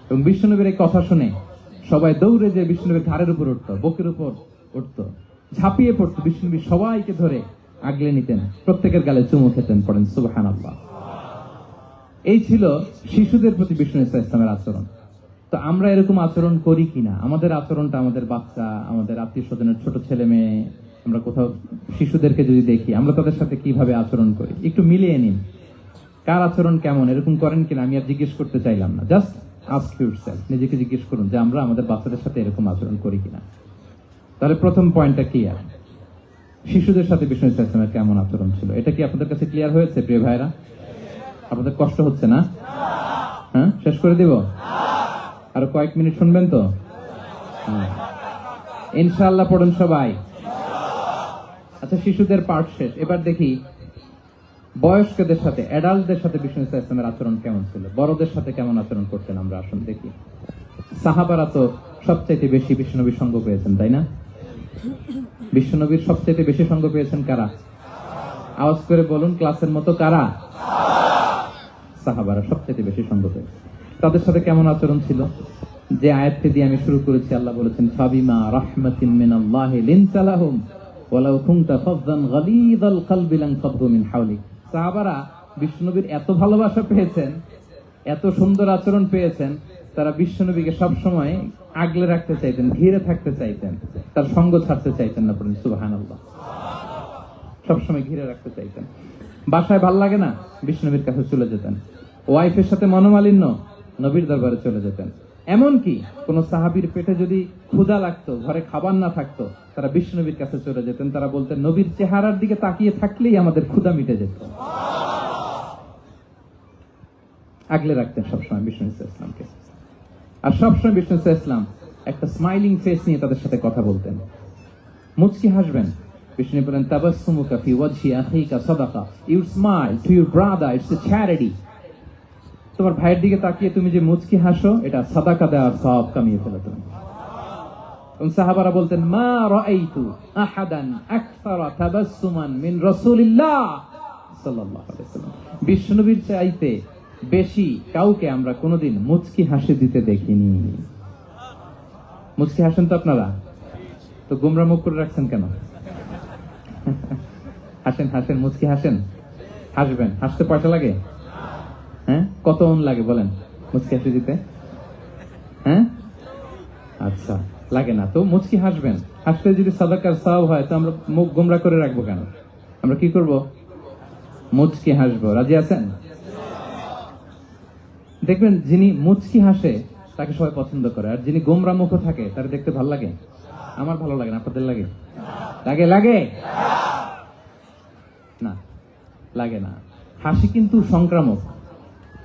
এবং বিষ্ণুনবীর এই কথা শুনে সবাই দৌড়ে যে বিষ্ণুনবীর ঘাড়ের উপর উঠতো, বুকের উপর উঠতো, ঝাঁপিয়ে পড়তো, বিষ্ণুনবী সবাইকে ধরে আগলে নিতেন, প্রত্যেকের গালে চুমু খেতেন। পড়েন সুবহানাল্লাহ। এই ছিল শিশুদের প্রতি বিষ্ণু ইসলামের আচরণ। তো আমরা এরকম আচরণ করি কিনা, আমাদের আচরণটা আমাদের বাচ্চা, আমাদের আত্মীয় স্বজনের ছোট ছেলে মেয়ে, আমরা কোথাও শিশুদেরকে যদি দেখি, আমরা তাদের সাথে কিভাবে আচরণ করি, একটু মিলিয়ে নিন কার আচরণ কেমন, এরকম করেন কিনা। আমি আর জিজ্ঞেস করতে চাইলাম না, জাস্ট আস্ক ইউরসেলফ, নিজেকে জিজ্ঞেস করুন যে আমরা আমাদের বাচ্চাদের সাথে এরকম আচরণ করি কিনা। তাহলে প্রথম পয়েন্টটা ক্লিয়ার, শিশুদের সাথে বিষ্ণু ইসলামের কেমন আচরণ ছিল। এটা কি আপনাদের কাছে ক্লিয়ার হয়েছে প্রিয় ভাইরা? আপনাদের কষ্ট হচ্ছে না? হ্যাঁ, শেষ করে দিব? আরো কয়েক মিনিট শুনবেন তো? হ্যাঁ, ইনশাআল্লাহ পড়ুন সবাই। আচ্ছা, শিশুদের পার্ট শেষ, এবার দেখি বয়স্কদের সাথে, অ্যাডাল্টদের সাথে বিষ্ণু ইসলামের আচরণ কেমন ছিল, বড়দের সাথে কেমন আচরণ করতেন আমরা। আসুন দেখি। সাহাবারা তো সবচাইতে বেশি বিশ্বনবীর সঙ্গ পেয়েছেন, তাই না? বিশ্বনবীর সবচাইতে বেশি সঙ্গ পেয়েছেন কারা? আওয়াজ করে বলুন, ক্লাসের মতো কারা? সাহাবারা সবচাইতে বেশি সঙ্গ পেয়েছেন। তাদের সাথে কেমন আচরণ ছিল? যে আয়াতটি দিয়ে আমি শুরু করেছি, আল্লাহ বলেছেন, ফাবিমা রাহমাতিন মিনাল্লাহি লিনতা লাহুম ওয়ালাউ কুনতা ফাযযান গালিযাল কলবি লানফাদু মিন হাওলিক। সাহাবারা বিশ্বনবীর এত ভালোবাসা পেয়েছেন, এত সুন্দর আচরণ পেয়েছেন, তারা বিশ্বনবীকে সব সময় আগলে রাখতে চাইতেন, ঘিরে থাকতে চাইতেন, তার সঙ্গ ছাড়তে চাইতেন না। পড়েন সুবহানাল্লাহ। সবসময় ঘিরে রাখতে চাইতেন। বাসায় ভাল লাগে না, বিশ্বনবীর কাছে চলে যেতেন। ওয়াইফের সাথে মনোমালিন্য, নবীর দরবারে চলে যেতেন। এমনকি কোন সাহাবীর পেটে যদি ক্ষুধা লাগতো, ঘরে খাবার না থাকতো, তারা বিশ্বনবীর কাছে চলে যেতেন। তারা বলতেন, নবীর চেহারার দিকে তাকিয়ে থাকলেই আমাদের ক্ষুধা মিটে যেত। আগলে রাখতেন সবসময় বিষ্ণু ইসলামকে। আর সবসময় বিষ্ণু ইসলাম একটা স্মাইলিং ফেস নিয়ে তাদের সাথে কথা বলতেন। মুচকি হাসবেন। বিষ্ণু বলেন, তাবাসসুমুকা ফি ওয়াজহি আখিকা সাদাকা। You smile to your brother, it's a charity. তোমার ভাইয়ের দিকে তাকিয়ে তুমি যে মুচকি হাসো, এটা সাদাকা দেওয়ার সওয়াব কামিয়ে ফেলে তুমি। এবং সাহাবারা বলতেন, মা রাআইতু আহাদান আকসারা তাবাসসুমান মিন রাসূলিল্লাহ সাল্লাল্লাহু আলাইহি ওয়াসাল্লাম। বিশ্বনবীর চাইতে বেশি কাউকে আমরা কোনোদিন মুচকি হাসি দিতে দেখিনি। মুচকি হাসেন তো আপনারা? তো গোমরা মুখ করে রাখছেন কেন? হাসেন, হাসেন, মুচকি হাসেন। হাসবেন। হাসতে পয়সা লাগে? হ্যাঁ, কত অন লাগে বলেন মুচকি হাসি দিতে? হ্যাঁ, আচ্ছা, লাগে না তো মুচকি হাসবেন। হাসতে যদি সাদাকার সওয়াব হয়, তো আমরা মুখ গোমরা করে রাখবো কেন? আমরা কি করব? মুচকি হাসবো। রাজি আছেন? দেখবেন, যিনি মুচকি হাসে তাকে সবাই পছন্দ করে, আর যিনি গোমরা মুখ থাকে তার দেখতে ভালো লাগে। আমার ভালো লাগে না, আপনাদের লাগে? লাগে? লাগে না, লাগে না। হাসি কিন্তু সংক্রামক,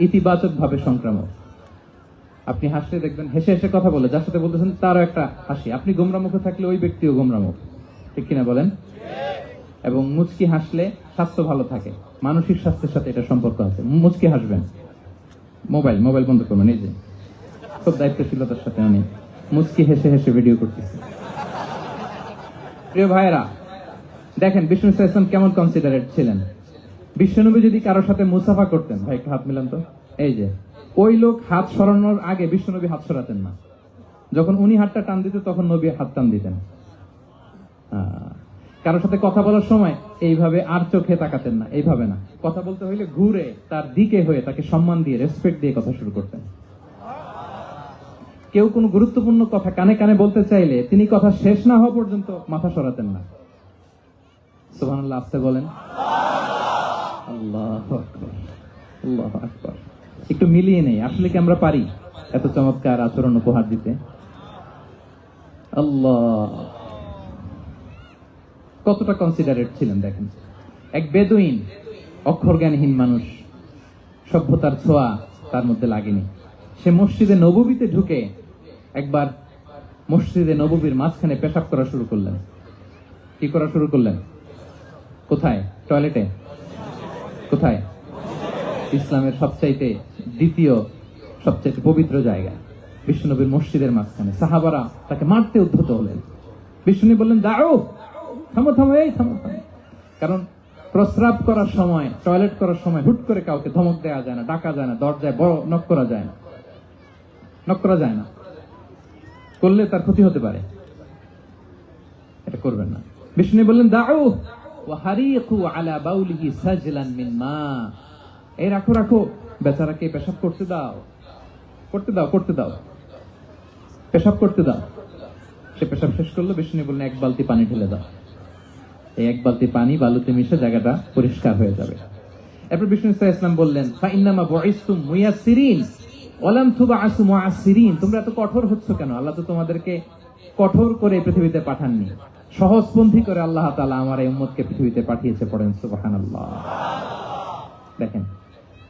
ইতিবাচক ভাবে সংক্রামক। আপনি হাসলে দেখবেন, হেসে হেসে কথা বলে যার সাথে বলতেছেন তারও একটা হাসি। আপনি গোমরা মুখে থাকলে ওই ব্যক্তিও গোমরা মুখ, ঠিক কিনা বলেন? এবং মুচকি হাসলে স্বাস্থ্য ভালো থাকে, মানসিক স্বাস্থ্যের সাথে এটা সম্পর্ক আছে। মুচকি হাসবেন। মোবাইল বন্ধ করবেন। এই যে খুব দায়িত্বশীলতার সাথে আমি মুচকি হেসে হেসে ভিডিও করতেছি। প্রিয় ভাইয়েরা, দেখেন বিষ্ণু ইসলাম কেমন কনসিডারেট ছিলেন। বিশ্বনবী যদি কারোর সাথে মুসাফা করতেন, ভাই একটু হাত মিলান তো, এই যে ওই লোক হাত সরানোর আগে বিশ্বনবী হাত সরাতেন না। যখন উনি হাতটা টান দিতেন, তখন নবী হাত টান দিতেন। কারোর সাথে কথা বলার সময় এইভাবে আর চোখে তাকাতেন না, এইভাবে না। কথা বলতে হইলে ঘুরে তার দিকে হয়ে তাকে সম্মান দিয়ে, রেসপেক্ট দিয়ে কথা শুরু করতেন। কেউ কোনো গুরুত্বপূর্ণ কথা কানে কানে বলতে চাইলে তিনি কথা শেষ না হওয়া পর্যন্ত মাথা সরাতেন না। সুবহানাল্লাহ, আস্তে বলেন। আল্লাহু আকবার, আল্লাহু আকবার। একটু মিলিয়ে নেই, আসলে কি আমরা পারি এত চমৎকার আচরণ উপহার দিতে? আল্লাহ, কতটা কনসিডারেট ছিলেন দেখেন। এক বেদুইন, অক্ষর জ্ঞানহীন মানুষ, সভ্যতার ছোঁয়া তার মধ্যে লাগেনি। সে মসজিদে নববীতে ঢুকে একবার মসজিদে নববীর মাঝখানে পেশাব করা শুরু করলেন। কি করা শুরু করলেন? কোথায়? টয়লেটে? কোথায়? ইসলামের সবচাইতে দ্বিতীয় সবচাইতে পবিত্র জায়গা, বিশ্বনবীর মসজিদের মাঝখানে। সাহাবারা তাকে মারতে উদ্ধত হলেন। বিশ্বনবী বললেন, দাঁড়ো, থামো থামো, এই থামো থামো। কারণ প্রস্রাব করার সময়, টয়লেট করার সময় হুট করে কাউকে ধমক দেওয়া যায় না, ডাকা যায় না, দরজায় বড় নক করা যায় না, নক করা যায় না। করলে তার ক্ষতি হতে পারে, এটা করবেন না। বিষ্ণু বললেন, দাও ওয়া হারিকু আলা বাউলিহি সাজলান মিন মা। এই রাখো রাখো, বেচারাকে পেশাব করতে দাও, করতে দাও, করতে দাও। পেশাব করতে দাও। সে পেশাব শেষ করলো, বিষ্ণু বললেন এক বালতি পানি ঢেলে দাও। এই এক বালতি পানি বালুতে মিশে জায়গাটা পরিষ্কার হয়ে যাবে। এরপর বিষ্ণু ইসলাম বললেন, ফাইন্নামা বুইসতুম মুয়াসসিরিন ওয়ালাম তুবআসু মুআসসিরিন, তোমরা এত কঠোর হচ্ছ কেন? আল্লাহ তো তোমাদেরকে কঠোর করে পৃথিবীতে পাঠাননি, সহজপন্থী করে আল্লাহ তাআলা আমার এই উম্মতকে পৃথিবীতে পাঠিয়েছে। পড়েন সুবহানাল্লাহ। দেখেন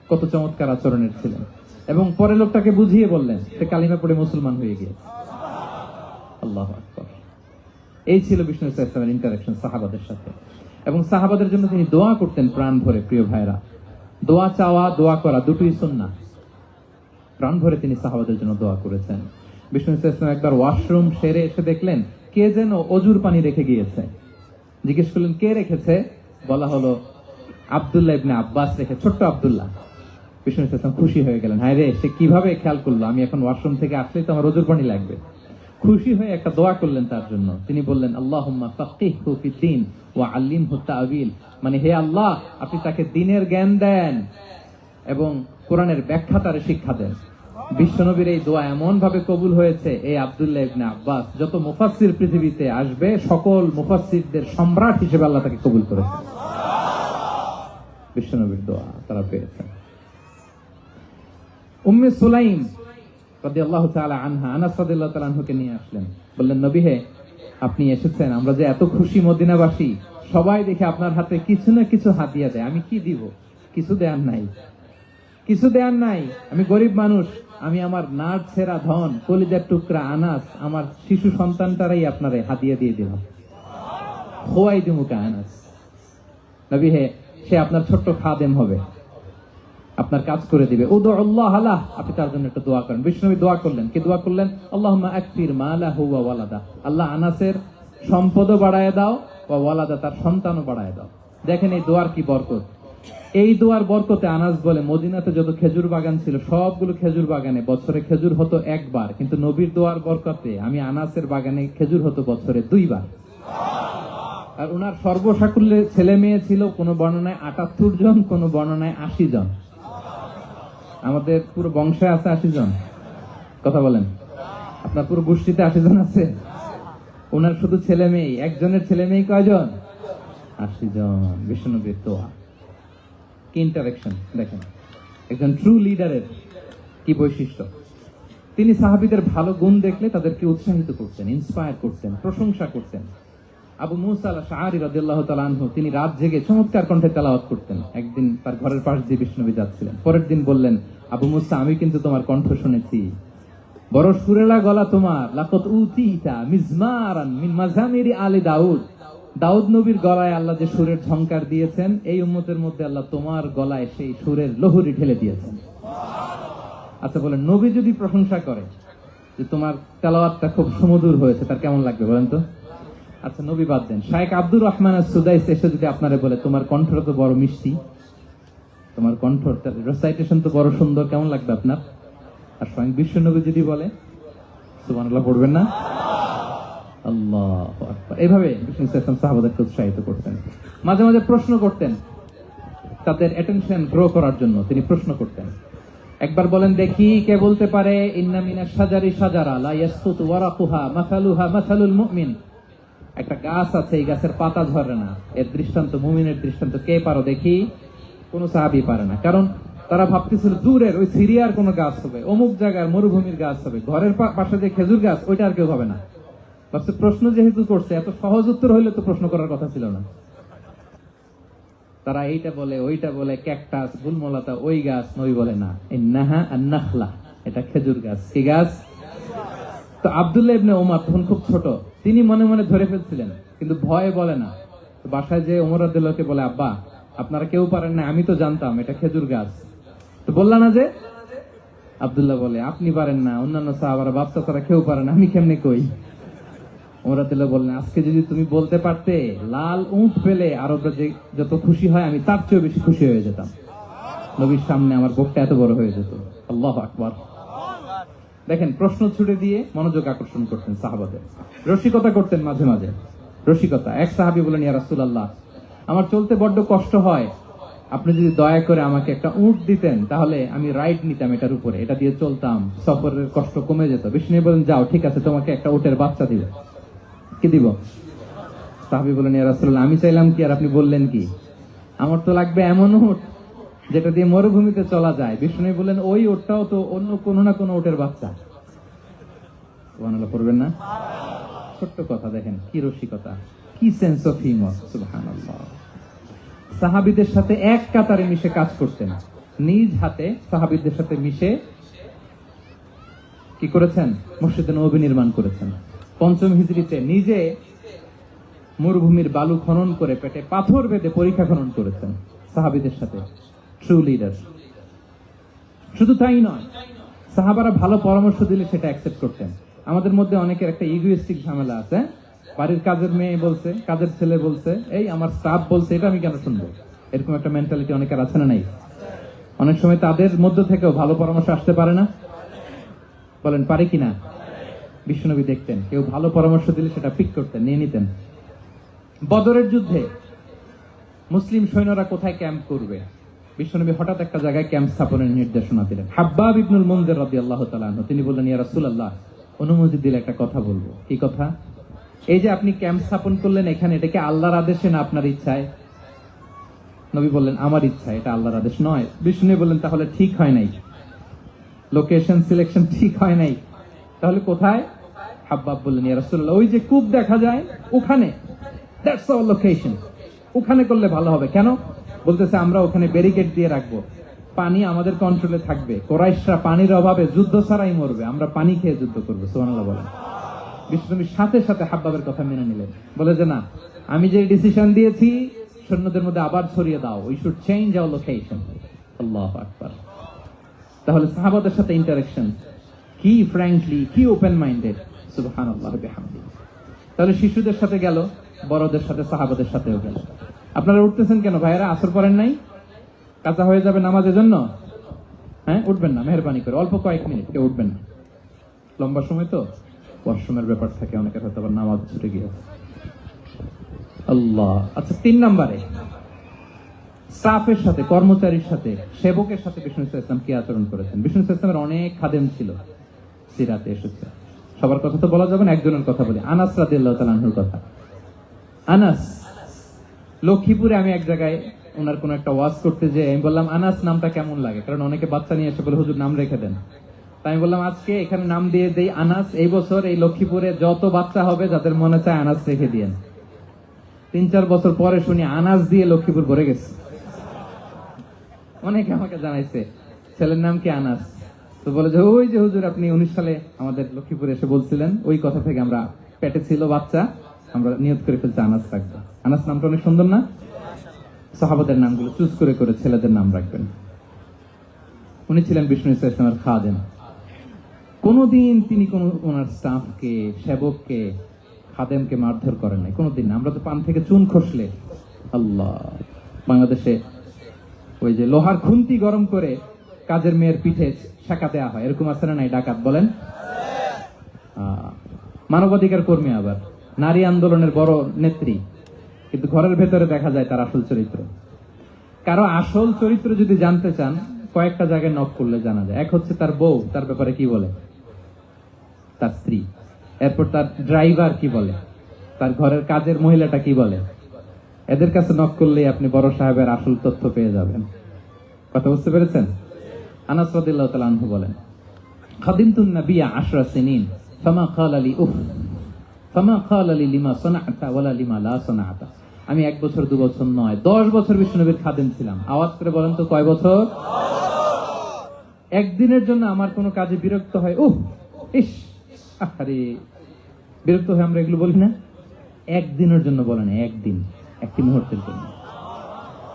কত চমৎকার আচরণের ছিলেন। এবং পরে লোকটাকে বুঝিয়ে বললেন, সে কালিমা পড়ে মুসলমান হয়ে গিয়েছে। আল্লাহু আকবার। এই ছিল বিষ্ণু ইসলামের ইন্টারাকশন সাহাবাদের সাথে। এবং সাহাবাদের জন্য তিনি দোয়া করতেন প্রাণ ভরে। প্রিয় ভাইরা, দোয়া চাওয়া, দোয়া করা দুটোই সুন্নাহ। প্রাণ ভরে তিনি সাহাবাদের জন্য দোয়া করেছেন। বিষ্ণু ইসলাম একবার ওয়াশরুম সেরে এসে দেখলেন কে যেন অজুর পানি রেখে গিয়েছে। জিজ্ঞেস করলেন কে রেখেছে? বলা হলো আব্দুল্লাহ ইবনে আব্বাস রেখে, ছোট্ট আব্দুল্লাহ। বিষ্ণু ইসলাম খুশি হয়ে গেলেন, হায় রে, সে কিভাবে খেয়াল করলো, আমি এখন ওয়াশরুম থেকে আসলেই তো আমার অজুর পানি লাগবে। খুশি হয়ে একটা দোয়া করলেন তার জন্য। তিনি বললেন, আল্লাহুম্মা ফাক্কিহহু ফিদ্দীন ওয়া আল্লিমহু তা'ওয়িল, মানে হে আল্লাহ, আপনি তাকে দ্বীনের জ্ঞান দেন এবং কোরআনের ব্যাখ্যা তার শিক্ষা দেন। বিশ্বনবীর এই দোয়া এমন ভাবে কবুল হয়েছে, এই আব্দুল্লাহ ইবনে আব্বাস যত মুফাসসির পৃথিবীতে আসবে সকল মুফাসসিরদের সম্রাট হিসেবে আল্লাহ তাকে কবুল করেছেন। বিশ্বনবীর দোয়া তারা পেয়েছেন। উম্মে সুলাইম রাদিয়াল্লাহু তাআলা আনহা, আনাস রাদিয়াল্লাহু তাআলা আনহুকে নিয়ে আসলেন। বললেন, নবী হে, আপনি এসেছেন, আমরা যে এত খুশি মদিনাবাসী, সবাই দেখে আপনার হাতে কিছু না কিছু হাদিয়া দেয়, আমি কি দিব? কিছু দেয়ার নাই, কিছু দেয়ার নাই। আমি গরিব মানুষ, আমি আমার নাট ছেঁড়া ধন, কলিজার টুকরা আনাস, আমার শিশু সন্তানটারাই আপনারে হাদিয়া দিয়ে দিলাম। খোয়াই দিমুকা আনাস। নবী হে, সে আপনার ছোট্ট খাদেম হবে, আপনার কাজ করে দিবে। উদুল্লাহ আলাহ, আপনি তার জন্য একটা দোয়া করেন। বিষ্ণুবী দোয়া করলেন। কি দোয়া করলেন? আল্লাহুম্মা আকফির মালাহু ওয়া ওয়ালাদা, আল্লাহ আনাসের সম্পদও বাড়ায় দাও, ওয়া ওয়ালাদা, তার সন্তানও বাড়ায় দাও। দেখেন এই দোয়ার কি বরকত। এই দোয়ার বরকতে আনাস বলে, মদিনাতে যত খেজুর বাগান ছিল সবগুলো খেজুর বাগানে বছরে খেজুর হতো একবার, কিন্তু নবীর দোয়ার বরকতে আমি আনাসের বাগানে খেজুর হতো বছরে 2 বার। আর ওনার সর্বসাকুল্যে ছেলে মেয়ে ছিল, কোন বর্ণনায় 78 জন, কোন বর্ণনায় 80 জন। আমাদের পুরো বংশে আছে 80 জন। কথা বলেন, আপনার পুরো গোষ্ঠীতে 80 জন আছে? ওনার শুধু ছেলে মেয়ে, একজনের ছেলে মেয়ে কয়জন? 80 জন। বিষ্ণুনবীর দোয়া কি ইন্টারেকশন দেখেন, একজন ট্রু লিডারের কি বৈশিষ্ট্য। তিনি সাহাবীদের ভালো গুণ দেখলে তাদেরকে উৎসাহিত করতেন, ইন্সপায়ার করতেন, প্রশংসা করতেন। আবু মুসা আল-আশআরী রাদিয়াল্লাহু তাআলা আনহু, তিনি রাত জেগে চমৎকার কণ্ঠে তেলাওয়াত করতেন। একদিন তার ঘরের পাশ দিয়ে বিষ্ণুনবী যাচ্ছিলেন। পরের দিন বললেন, আবু মুসা, আমি কিন্তু তোমার কণ্ঠ শুনেছি, বড় সুরেলা গলা তোমার। লাকাদ উতিতা মিজমারান মিন মাজামিরি আলি দাউদ, দাউদ নবীর গলায় আল্লাহ যে সুরের ঝংকার দিয়েছেন, এই উম্মতের মধ্যে আল্লাহ তোমার গলায় সেই সুরের লহরী ঢেলে দিয়েছেন। আচ্ছা বলেন, নবী যদি প্রশংসা করে যে তোমার তেলাওয়াতটা খুব সুমধুর হয়েছে, তার কেমন লাগবে বলেন তো? আচ্ছা নবী বাদ দেন, শায়েখ আব্দুর রহমান আস-সুদাইস এসে যদি আপনারে বলে, তোমার কণ্ঠটা তো বড় মিষ্টি, তোমার কণ্ঠ রেসাইটেশন তো বড় সুন্দর, কেমন লাগবে আপনার? আর স্বয়ং বিশ্বনবী যদি বলে, সুবহানাল্লাহ পড়বেন না? আল্লাহু আকবার। এইভাবে বিষ্ণু ইসলাম সাহাবাদেরকে উৎসাহিত করতেন। মাঝে মাঝে প্রশ্ন করতেন, তাদের অ্যাটেনশন গ্রো করার জন্য তিনি প্রশ্ন করতেন। একবার বলেন দেখি, কে বলতে পারে, ইন্না মিনাশ শাজারি শাজারা লা ইয়াসকুতু ওয়ারাকুহা মাসালুহা মাসালুল মুমিন, একটা গাছ আছে, এই গাছের পাতা ঝরে না, এর দৃষ্টান্ত মুমিনের দৃষ্টান্ত। কে পারো দেখি? কোন সাহাবী পারে না, কারণ তারা ভাবতেছিল দূরের ওই সিরিয়ার কোন গাছ হবে, অমুক জায়গার মরুভূমির গাছ হবে, ঘরের পাশে যে খেজুর গাছ ওইটা আর কেউ হবে না। ভাবছে প্রশ্ন যেহেতু করছে, এত সহজ উত্তর হইলে তো প্রশ্ন করার কথা ছিল না। তারা এইটা বলে, ওইটা বলে, ক্যাকটাস, গুলমলতা, ওই গাছ। নবী বলে না, ইন্নাহা আন-নাখলা, এটা খেজুর গাছ। কি গাছ? তো আব্দুল্লাহ ইবনে ওমর তখন খুব ছোট, তিনি মনে মনে ধরে ফেলছিলেন, কিন্তু ভয়ে বলে না। তো বাসায় যে ওমর রাদিয়াল্লাহু বলে, আব্বা আপনারা কেউ পারেন না, আমি তো জানতাম এটা খেজুর গাছ, তো বললা না যে? আব্দুল্লাহ বলে, আপনি পারেন না, অন্যান্য সাহাবারা বাচ্চা তারা কেউ পারে না, আমি কেমনে কই? ওমর রাদিয়াল্লাহু বললেন, আজকে যদি তুমি বলতে পারতে লাল উট পেলে আরবরা যে যত খুশি হয়, আমি তার চেয়েও বেশি খুশি হয়ে যেতাম। নবীর সামনে আমার বুকটা এত বড় হয়ে যেত। আল্লাহু আকবার। দেখেন, প্রশ্ন ছুড়ে দিয়ে মনোযোগ আকর্ষণ করতেন সাহাবাদের। রসিকতা করতেন মাঝে মাঝে, রসিকতা। এক সাহাবী বলেন, ইয়া রাসূলুল্লাহ, আমার চলতে বড্ড কষ্ট হয়, আপনি যদি দয়া করে আমাকে একটা উট দিতেন তাহলে আমি রাইড নিতাম এটার উপরে, এটা দিয়ে চলতাম, সফরের কষ্ট কমে যেত। বিষ্ণু বলেন, যাও, ঠিক আছে, তোমাকে একটা উটের বাচ্চা দিব। কি দিব? সাহাবী বলেন, ইয়া রাসূলুল্লাহ, আমি চাইলাম কি আর আপনি বললেন কি? আমার তো লাগবে এমন উট যেটা দিয়ে মরুভূমিতে চলা যায়। বিষ্ণু বলেন, ওই উটটাও তো অন্য কোনো না কোনো উটের বাচ্চা। সুবহানাল্লাহ পড়বেন না? ছোট্ট কথা, দেখেন কি রসিকতা, কি সেন্স অফ হিউমার। সুবহানাল্লাহ। সাহাবীদের সাথে এক কাতারে মিশে কাজ করতেন, নিজ হাতে সাহাবীদের সাথে মিশে কি করেছেন? মসজিদে নববী নির্মাণ করেছেন। পঞ্চম হিজরিতে নিজে মরুভূমির বালু খনন করে পেটে পাথর বেঁধে পরীক্ষা খনন করেছেন সাহাবীদের সাথে। True leader. শুধু তাই নয়, সাহাবারা ভালো পরামর্শ দিলে সেটা অ্যাকসেপ্ট করতেন। আমাদের মধ্যে অনেকের একটা ইগোইস্টিক ঝামেলা আছে। বাড়ির কাজের মেয়ে বলছে, কাজের ছেলে বলছে, এই আমার স্টাফ বলছে, এটা আমি কেন শুনবো? এরকম একটা মেন্টালিটি অনেকের আছে না নাই? অনেক সময় তাদের মধ্য থেকেও ভালো পরামর্শ আসতে পারে না? বলেন, পারে কিনা? বিশ্বনবী দেখতেন কেউ ভালো পরামর্শ দিলে সেটা পিক করতেন, নিয়ে নিতেন। বদরের যুদ্ধে মুসলিম সৈন্যরা কোথায় ক্যাম্প করবে, বিশ্বনবী হঠাৎ একটা জায়গায় ক্যাম্প স্থাপনের নির্দেশনা দিলেন। হাব্বাব ইবনুল মুনজির রাদিয়াল্লাহু তাআলা আনহু, তিনি বললেন, ইয়া রাসূলুল্লাহ, অনুমতি দিলে একটা কথা বলবো। কি কথা? এই যে আপনি ক্যাম্প স্থাপন করলেন এখানে, এটা কি আল্লাহর আদেশে না আপনার ইচ্ছায়? নবী বললেন, আমার ইচ্ছা, এটা আল্লাহর আদেশ নয়। বিষ্ণু বললেন, তাহলে ঠিক হয় নাই, লোকেশন সিলেকশন ঠিক হয় নাই, তাহলে কোথায়? হাব্বাব বললেন, ইয়া রাসূলুল্লাহ, ওই যে কূপ দেখা যায় ওখানে, দ্যাটস আওয়ার লোকেশন, ওখানে করলে ভালো হবে। কেন? বলতেছে, আমরা ওখানে ব্যারিকেড দিয়ে রাখবো, পানি আমাদের কন্ট্রোলে থাকবে, কুরাইশরা পানির অভাবে যুদ্ধ ছাড়াই মরবে, আমরা পানি খেয়ে যুদ্ধ করবো। সুবহানাল্লাহ বলেন। বিষ্ণু সাথে সাথে হাব্বাবের কথা মেনে নিলেন, বলে যে না, আমি যে ডিসিশন দিয়েছি সৈন্যদের মধ্যে আবার ছড়িয়ে দাও, we should change our location. আল্লাহু আকবার। তাহলে সাহাবাদের সাথে ইন্টারেকশন কি ফ্র্যাঙ্কলি, কি ওপেন মাইন্ডেড। সুবহানাল্লাহ বিহামদিহি। তাহলে শিশুদের সাথে গেল, বড়দের সাথে, সাহাবাদের সাথেও গেল। আপনারা উঠতেছেন কেন ভাইয়েরা? আসর পড়েন নাই? কাজা হয়ে যাবে নামাজের জন্য? হ্যাঁ, উঠবেন না, মেহরবানি করে অল্প কয়েক মিনিট, কেউ উঠবেন না। লম্বা সময় তো ওয়াশরুমের ব্যাপার থাকে, অনেকের হয়তো আবার নামাজ ছুটে গিয়েছে। আল্লাহ। আচ্ছা, 3 নম্বরে স্টাফের সাথে, কর্মচারীর সাথে, সেবকের সাথে বিষ্ণু ইসলাম কি আচরণ করেছেন? বিষ্ণু ইসলামের অনেক খাদেম ছিল, সিরাতে এসেছে। সবার কথা তো বলা যাবে না, একজনের কথা বলি, আনাস রাদিয়াল্লাহু তাআলা আনহুর কথা। আনাস, লক্ষ্মীপুরে আমি এক জায়গায় ওনার কোন একটা ওয়াজ করতে যে আমি বললাম, আনাস নামটা কেমন লাগে? কারণ অনেকে বাচ্চা নিয়ে এসে বলে, হুজুর নাম রেখে দেন। তাই আমি বললাম, আজকে এখানে নাম দিয়ে দেই আনাস। এই বছর এই লক্ষ্মীপুরে যত বাচ্চা হবে, যাদের মনে চায় আনাস রেখে দিয়েন। 3-4 বছর পরে শুনি আনাস দিয়ে লক্ষ্মীপুর ভরে গেছে। অনেকে আমাকে জানাইছে ছেলের নাম কি আনাস। তো বলে যে, ওই যে হুজুর আপনি 19 সালে আমাদের লক্ষ্মীপুরে এসে বলছিলেন, ওই কথা থেকে আমরা, পেটে ছিল বাচ্চা, আমরা নিয়ত করে ফেলছি আনাস রাখবো। আনাস নামটা অনেক সুন্দর না? সাহাবাদের নামগুলো চুজ করে করে ছেলেদের নাম রাখবেন। উনি ছিলেন বিষ্ণু ইসলামের খাদেম। কোনদিন তিনি কোন ওনার স্টাফকে, সেবককে, খাদেমকে মারধর করেন নাই, কোনদিন না। আমরা তো পান থেকে চুন খসলে, আল্লাহ, বাংলাদেশে ওই যে লোহার খুন্তি গরম করে কাজের মেয়ের পিঠে শেখা দেওয়া হয়, এরকম আছে না নাই? ডাকাত বলেন। মানবাধিকার কর্মী, আবার নারী আন্দোলনের বড় নেত্রী, কিন্তু ঘরের ভেতরে দেখা যায় তার আসল চরিত্র। কারো আসল চরিত্র যদি জানতে চান, কয়েকটা জায়গায় নক করলে জানা যায়। এক হচ্ছে তার বউ, তার ব্যাপারে কি বলে, তার স্ত্রী। এরপর তার ড্রাইভার কি বলে, তার ঘরের কাজের মহিলাটা কি বলে। এদের কাছে নক করলেই আপনি বড় সাহেবের আসল তথ্য পেয়ে যাবেন। কথা বুঝতে পেরেছেন? আনাস রাদিয়াল্লাহু তাআলা আনহু বলেন, খাদিমতুন নবিয়্যা 10 সিনিন ফামা ক্বালা লি উফ ফামা ক্বালা লি লিমা সানা'তা ওয়ালা লিমা লা সানা'তা। আমি 1 বছর 2 বছর নয়, 10 বছর বিশ্বনবীর খাদেম ছিলাম। আওয়াজ করে বলেন তো, কয় বছর? একদিনের জন্য আমার কোনো কাজে বিরক্ত হয়, উহ ইস, আরে, বিরক্ত হয়ে আমরা এগুলো বলি না? একদিনের জন্য বলে না, একদিন, একটি মুহূর্তের জন্য।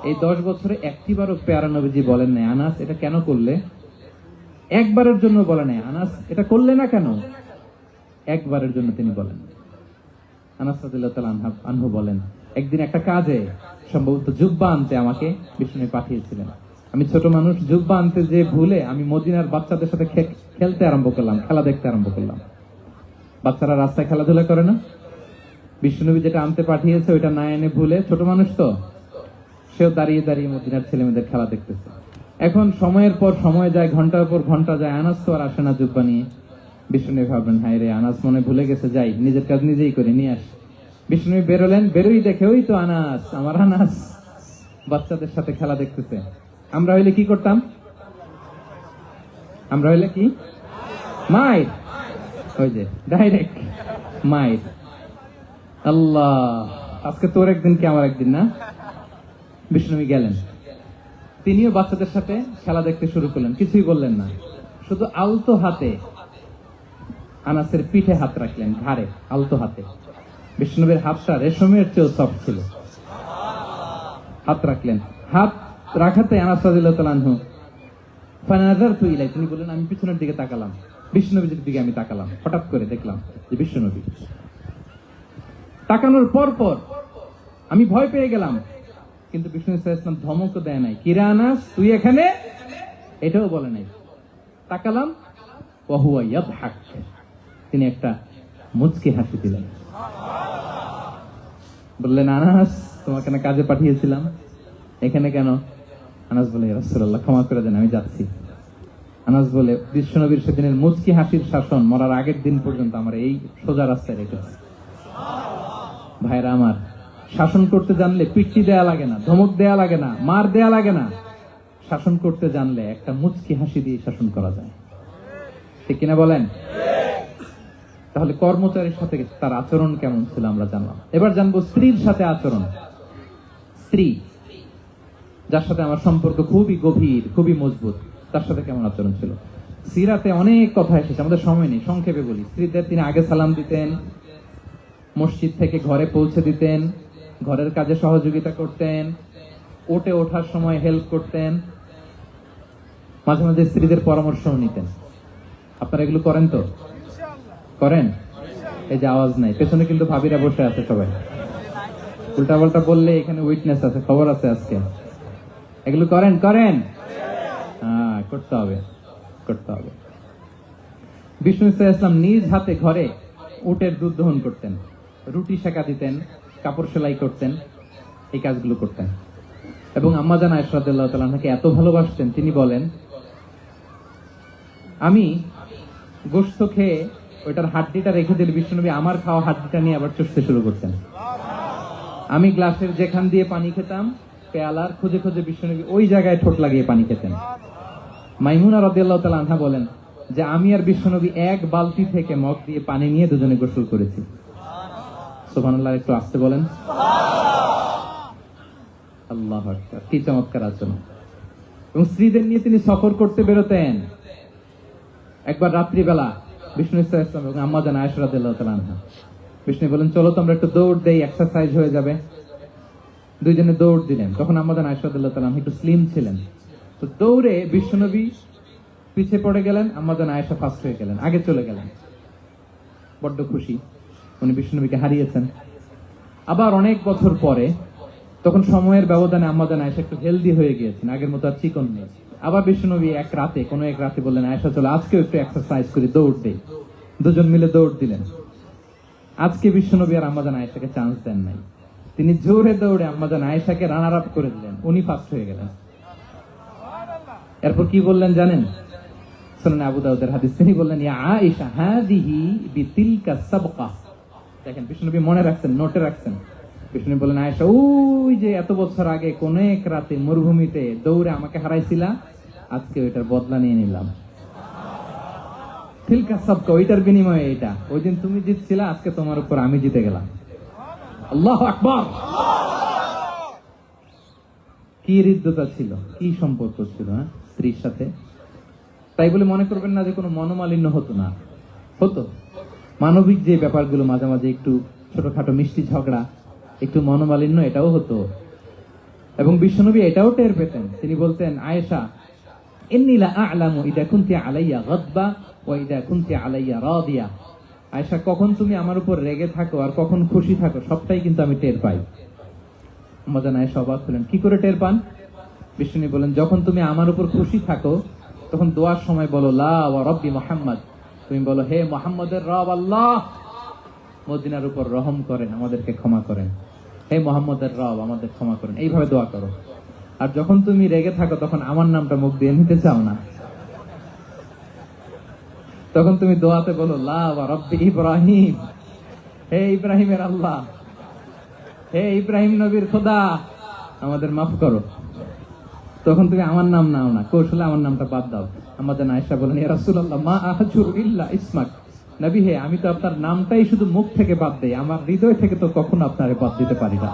এই 10 বছরে একটিবারও পেয়ারা নবীজি বলেন নাই, আনাস এটা কেন করলে? একবারের জন্য বলে নাই, আনাস এটা করলে না কেন? একবারের জন্য তিনি বলেন। আনাস রাদিয়াল্লাহু তাআলা আনহু বলেন, একদিন একটা কাজে, সম্ভবত জুব্বা আনতে আমাকে বিষ্ণু পাঠিয়েছিলেন। আমি ছোট মানুষ, জুব্বা আনতে যে ভুলে আমি মদিনার বাচ্চাদের সাথে খেলতে আরম্ভ করলাম, খেলা দেখতে আরম্ভ করলাম। বাচ্চারা রাস্তায় খেলাধুলা করে না? বিষ্ণুনবী যেটা আনতে পাঠিয়েছে ওইটা না এনে ভুলে, ছোট মানুষ তো, সেও দাঁড়িয়ে দাঁড়িয়ে মদিনার ছেলেমেয়েদের খেলা দেখতেছে। এখন সময়ের পর সময় যায়, ঘন্টার পর ঘন্টা যায়, আনাস তো আর আসে না জুব্বা নিয়ে। বিষ্ণুনবী ভাবলেন, হায় রে, আনাস মনে ভুলে গেছে, যাই নিজের কাজ নিজেই করে নিয়ে আস। বিষ্ণুনবী বেরোলেন, বেরোই দেখে ওই তো আনাস, আমার আনাস বাচ্চাদের সাথে খেলা দেখতেছে। আমরা হইলে কি করতাম? আমরা হইলে কি মাইর, ওই যে ডাইরেক্ট মাইর। আল্লাহ, আজকে তোর একদিন কি আমার একদিন না। বিষ্ণুনবী গেলেন, তিনিও বাচ্চাদের সাথে খেলা দেখতে শুরু করলেন, কিছুই বললেন না, শুধু আলতো হাতে আনাসের পিঠে হাত রাখলেন, ঘাড়ে আলতো হাতে। বিষ্ণুনবীর হাতটা রেশমের চেয়েও সফট ছিল। হাত রাখলেন, হাত রাখাতে আনাস রাদিয়াল্লাহু তাআলা আনহু ফানাযারতু ইলাই, তিনি বললেন আমি পিছনের দিকে তাকালাম, বিষ্ণুনবীর দিকে আমি তাকালাম, হঠাৎ করে দেখলাম যে বিষ্ণুনবী। তাকানোর পর পর আমি ভয় পেয়ে গেলাম, কিন্তু বিষ্ণু সাল্লাল্লাহু আলাইহি ওয়াসাল্লাম ধমকও দেয় নাই, কিরে আনাস তুই এখানে, এটাও বলে নাই। তাকালাম, ওয়া হুয়া ইয়াদহাক, তিনি একটা মুচকি হাসি দিলেন। বললেন, আনাস তোমাকে না কাজে পাঠিয়েছিলাম, এখানে কেন? আনাস বলে, ইয়া রাসূলুল্লাহ ক্ষমা করে দেন, আমি যাচ্ছি। আনাস বলে, বিশ্বনবীর সেদিনের মুচকি হাসির শাসন মরার আগের দিন পর্যন্ত আমার এই সোজা রাস্তায় রেখেছে। ভাইরা আমার, শাসন করতে জানলে পিট্টি দেয়া লাগে না, ধমক দেয়া লাগে না, মার দেয়া লাগে না। শাসন করতে জানলে একটা মুচকি হাসি দিয়ে শাসন করা যায়, ঠিক কিনা বলেন? তাহলে কর্মচারীর সাথে তার আচরণ কেমন ছিল আমরা জানলাম। এবার জানবো স্ত্রীর সাথে আচরণ। স্ত্রী, যার সাথে আমার সম্পর্ক খুবই গভীর, খুবই মজবুত, তার সাথে কেমন আচরণ ছিল। সিরাতে অনেক কথা এসেছে, আমাদের সময় নেই, সংক্ষেপে বলি। স্ত্রীদের তিনি আগে সালাম দিতেন, মসজিদ থেকে ঘরে পৌঁছে দিতেন, ঘরের কাজে সহযোগিতা করতেন, ওঠে ওঠার সময় হেল্প করতেন, মাঝে মাঝে স্ত্রীদের পরামর্শও নিতেন। আপনারা এগুলো করেন তো? করেন? এই যে আওয়াজ নাই, পেছনে কিন্তু ভাবিরা বসে আছে সবাই। উল্টা পাল্টা বললে এখানে উইটনেস আছে, খবর আছে আজকে। এগুলো করেন? করেন? হ্যাঁ, করতে হবে, করতে হবে। বিষ্ণু ইসলাম নিজ হাতে ঘরে উটের দুধ দহন করতেন, রুটি সেকা দিতেন, কাপড় সেলাই করতেন, এই কাজগুলো করতেন। এবং আম্মা জান আয়েশা রাদিয়াল্লাহু তাআলা আনহাকে এত ভালোবাসতেন, তিনি বলেন, আমি গোশত খেয়ে ওইটার হাড্ডিটা রেখে দিলে বিষ্ণুনবী আমার খাওয়া হাড্ডিটা নিয়ে আবার চষতে শুরু করতেন। আমি গ্লাসের যেখান দিয়ে পানি খেতাম, পেয়ালার খুঁজে খুঁজে বিষ্ণুনবী ওই জায়গায় ঠোঁট লাগিয়ে পানি খেতেন। মাইমুনা রাদিয়াল্লাহু তাআলা আনহা বলেন যে আমি আর বিষ্ণুনবী এক বালতি থেকে মগ দিয়ে পানি নিয়ে দুজনে গোসল করেছি। সুবহানাল্লাহ, একটু আস্তে বলেন। আল্লাহু আকবার, কি চমৎকার আচরণ। এবং স্ত্রীদের নিয়ে তিনি সফর করতে বেরোতেন। একবার রাত্রিবেলা বিষ্ণু ইসলাম এবং আম্মা জান আয়েশা রাদিয়াল্লাহু তাআলা আনহা, বিষ্ণু বলেন চলো তো আমরা একটু দৌড় দেই, এক্সারসাইজ হয়ে যাবে। দুইজনে দৌড় দিলেন। তখন আম্মা জান আয়েশা রাদিয়াল্লাহু তাআলা আনহা একটু স্লিম ছিলেন, তো দৌড়ে বিষ্ণুনবী পিছিয়ে পড়ে গেলেন, আম্মা জান আয়েশা ফার্স্ট হয়ে গেলেন, আগে চলে গেলেন। বড্ড খুশি, উনি বিষ্ণুনবীকে হারিয়েছেন। আবার অনেক বছর পরে, তখন সময়ের ব্যবধানে আম্মা জান আয়েশা একটু হেলদি হয়ে গিয়েছেন, আগের মতো আর চিকন নেই। আবার বিষ্ণুনবী এক রাতে বললেন, আয়েশা চলো আজকেও একটু এক্সারসাইজ করি, দৌড় দেই। দুজন মিলে দৌড় দিলেন। আজকে বিষ্ণুনবী আর আম্মা জান আয়েশাকে চান্স দেন নাই, তিনি জোরে দৌড়ে আম্মা জান আয়েশাকে রানার আপ করে দিলেন, উনি ফার্স্ট হয়ে গেলেন। এরপর কি বললেন জানেন? সুনানে আবু দাউদের হাদিস, তিনি বললেন, ইয়া আয়েশা হাযিহি বিতিলকা সাবকা। দেখেন, বিষ্ণুনবী মনে রাখছেন, নোটে রাখছেন। বিষ্ণুনবী বললেন, আয়েশা ওই যে এত বছর আগে কোন এক রাতে মরুভূমিতে দৌড়ে আমাকে হারাইছিলা, আজকে ওইটার বদলা নিয়ে নিলাম। তিলকা সাবকা, ওইটার বিনিময়ে এটা। ওই দিন তুমি জিতছিলা, আজকে তোমার উপর আমি জিতে গেলাম। আল্লাহু আকবার। কি হৃদ্যতা ছিল, কি সম্পর্ক ছিল স্ত্রীর সাথে। তাই বলে মনে করবেন না যে কোনো মনোমালিন্য হতো না, হতো। মানবিক যে ব্যাপারগুলো, মাঝে মাঝে একটু ছোটখাটো মিষ্টি ঝগড়া, একটু মনোমালিন্য, এটাও হতো। এবং বিশ্বনবী এটাও টের পেতেন। তিনি বলতেন, আয়েশা ইন্নী লা আ'লামু ইদা কুনতি আলাইয়া গাদবা ওয়া ইদা কুনতি আলাইয়া রাদিয়া। আয়েশা, কখন তুমি আমার উপর রেগে থাকো আর কখন খুশি থাকো, সবটাই কিন্তু আমি টের পাই। আম্মা জান আয়েশা অবাক হলেন, কি করে টের পান? বিষ্ণু বলেন, যখন তুমি আমার উপর খুশি থাকো তখন দোয়ার সময় বলো লা ওয়া রাব্বি মুহাম্মদ, তুমি বলো হে মুহাম্মদের রব আল্লাহ, মদিনার উপর রহম করেন, আমাদেরকে ক্ষমা করেন। হে মোহাম্মদের রব আমাদের ক্ষমা করেন, এইভাবে দোয়া করো। আর যখন তুমি রেগে থাকো তখন আমার নামটা মুখ দিয়ে নিতে চাও না, তখন তুমি দোয়াতে বলো লা ওয়া রাব্বি ইব্রাহিম, হে ইব্রাহিমের আল্লাহ, হে ইব্রাহিম নবীর খোদা আমাদের মাফ করো। তখন তুমি আমার নাম নাও না, কৌশলে আমার নামটা বাদ দাও। আমাদের আয়েশা বলেন, ইয়া রাসূলুল্লাহ মা আহজুর ইল্লা ইসমাক, নবী হে আমি তো আপনার নামটাই শুধু মুখ থেকে বাদ দেই, আমার হৃদয় থেকে তো কখনো আপনারে বাদ দিতে পারি না।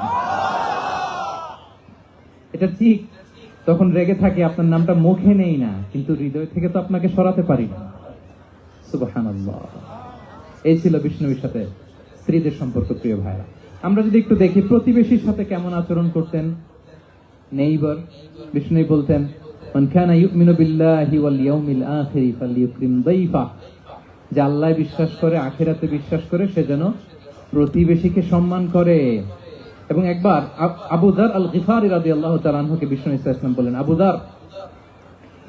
এটা ঠিক, তখন রেগে থাকি, আপনার নামটা মুখে নেই না, কিন্তু হৃদয় থেকে তো আপনাকে সরাতে পারি না। সুবহানাল্লাহ। এই ছিল বিষ্ণুর সাথে স্ত্রীদের সম্পর্ক। প্রিয় ভাইরা, আমরা যদি একটু দেখি প্রতিবেশীর সাথে কেমন আচরণ করতেন নেইবার। বিষ্ণু বলতেন, মান কানা ইউমিনু বিল্লাহি ওয়াল ইয়াউমিল আখির ফালইউকরিম দাইফা, যে আল্লাহ বিশ্বাস করে, আখিরাতে বিশ্বাস করে, সে যেন প্রতিবেশীকে সম্মান করে। এবং একবার আবু যার আল গিফারি রাদিয়াল্লাহু তাআলা আনহুকে বিষ্ণু ইসা ইসলাম বলেন, আবু যার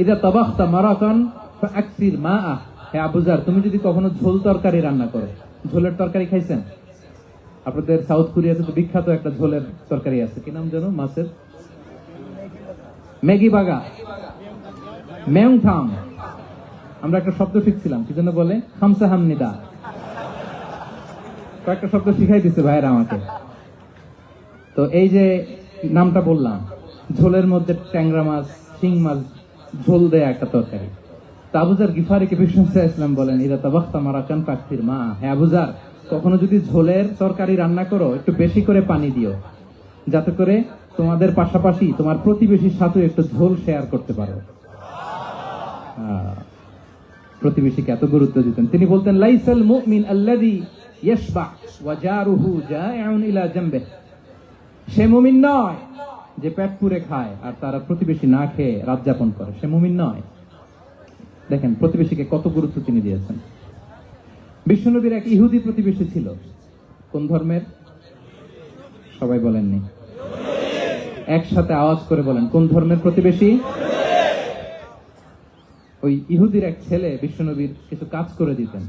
ইযা তাবাখতা মারাকান ফাআকসির মাআ, হে আবু যার তুমি যদি কখনো ঝোল তরকারি রান্না করো, ঝোলের তরকারি খাইছেন? আপনাদের সাউথ কোরিয়াতে তো বিখ্যাত একটা ঝোলের তরকারি আছে, কি নাম যেন, মাছের ম্যাগি বাগা, মেয়ংথাম। আমরা একটা শব্দ শিখছিলাম, কি যেন বলে, খামসা হামনিদা। কয়েকটা শব্দ শিখাই দিচ্ছে ভাইয়েরা আমাকে। তো এই যে নামটা বললাম, ঝোলের মধ্যে ট্যাংরা মাছ, শিং মাছ ঝোল দেয়া একটা তরকারি। তা আবু যার গিফারিকে বিষ্ণু ইসলাম বলেন, ইদা তাবাখতা মারাকান ফাকসির মা, হে আবু যার কখনো যদি ঝোলের তরকারি রান্না করো একটু বেশি করে পানি দিও, যাতে করে তোমাদের পাশাপাশি তোমার প্রতিবেশীর সাথে একটু ঝোল শেয়ার করতে পারো। প্রতিবেশীকে এত গুরুত্ব দিতেন। তিনি বলতেন, লাইসাল মুমিন আল্লাযী ইয়াশবা ওয়া জারুহু জাইউন ইলা জামবিহি, সে মুমিন নয় যে পেট পুরে খায় আর তার প্রতিবেশী না খেয়ে রাত যাপন করে, সে মুমিন নয়। দেখেন প্রতিবেশীকে কত গুরুত্ব তিনি দিয়েছেন। বিশ্বনবীর এক ইহুদি প্রতিবেশী ছিল। কোন ধর্মের? সবাই বলেননি, একসাথে আওয়াজ করে বলেন, কোন ধর্মের প্রতিবেশী? ওই ইহুদির এক ছেলে বিশ্বনবীর কিছু কাজ করে দিতেন।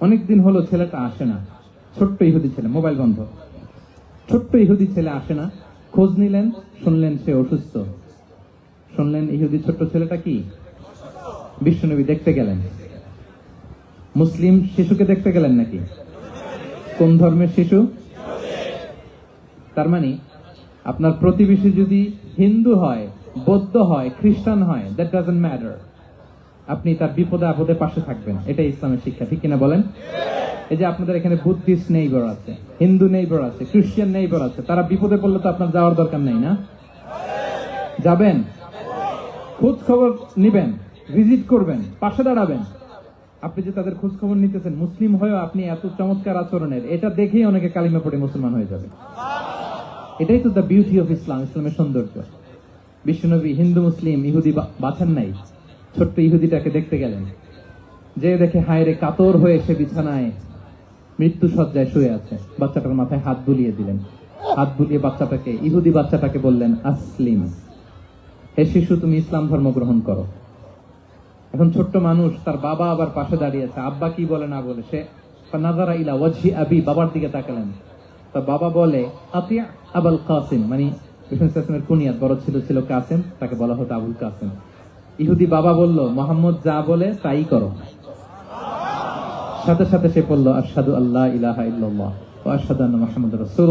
অনেকদিন হলো ছেলেটা আসে না, ছোট্ট ইহুদি ছেলে, মোবাইল বন্ধ, ছোট্ট ইহুদি ছেলে আসে না। খোঁজ নিলেন, শুনলেন সে অসুস্থ। শুনলেন ইহুদি ছোট্ট ছেলেটা কি, বিশ্বনবী দেখতে গেলেন। মুসলিম শিশুকে দেখতে গেলেন নাকি? কোন ধর্মের শিশু? তার মানে আপনার প্রতিবেশী যদি হিন্দু হয়, বৌদ্ধ হয়, খ্রিস্টান হয়, দ্যাট ডাজন্ট ম্যাটার, আপনি তার বিপদে আপদে পাশে থাকবেন। এটাই ইসলামের শিক্ষা, ঠিক কিনা বলেন? এই যে আপনাদের এখানে বুদ্ধিস্ট নেইবার আছে, হিন্দু নেইবার আছে, খ্রিস্টান নেইবার আছে, তারা বিপদে পড়লে তো আপনার যাওয়ার দরকার নেই না? যাবেন, খোঁজ খবর নিবেন, ভিজিট করবেন, পাশে দাঁড়াবেন। আপনি যে তাদের খোঁজ খবর নিতেছেন, মুসলিম হয়েও আপনি এত চমৎকার আচরণের, এটা দেখেই অনেকে কালিমা পড়ে মুসলমান হয়ে যাবে। এটাই তো দ্য বিউটি অফ ইসলাম, ইসলামের সৌন্দর্য। বিশ্বনবী হিন্দু মুসলিম ইহুদি বাছান নাই, ছোট্ট ইহুদিটাকে দেখতে গেলেন। যে দেখে হায়রে কাতর হয়ে সে বিছানায় মৃত্যু সজ্জায় শুয়ে আছে, বাচ্চাটার মাথায় হাত বুলিয়ে দিলেন। হাত বুলিয়ে বাচ্চাটাকে, ইহুদি বাচ্চাটাকে বললেন, আসলিম, হে শিশু তুমি ইসলাম ধর্ম গ্রহণ করো। এখন ছোট্ট মানুষ, তার বাবা আবার পাশে দাঁড়িয়ে আছে, আব্বা কি বলে না বলে, সে নাযারা ইলা ওয়াজহি আবি, বাবার দিকে তাকালেন। তা বাবা বলে, আতিয়া আবুল কাসিম, মানে বিষ্ণু কুনিয়াত, বড় ছিল কাসিম, তাকে বলা হতো আবুল কাসিম। ইহুদি বাবা বলল, মোহাম্মদ যা বলে তাই করো। সাথে সাথে সে বলল, আশহাদু আল্লা ইলাহা ইল্লাল্লাহ ওয়া আশহাদু আন্না মুহাম্মাদুর রাসূলুল্লাহ।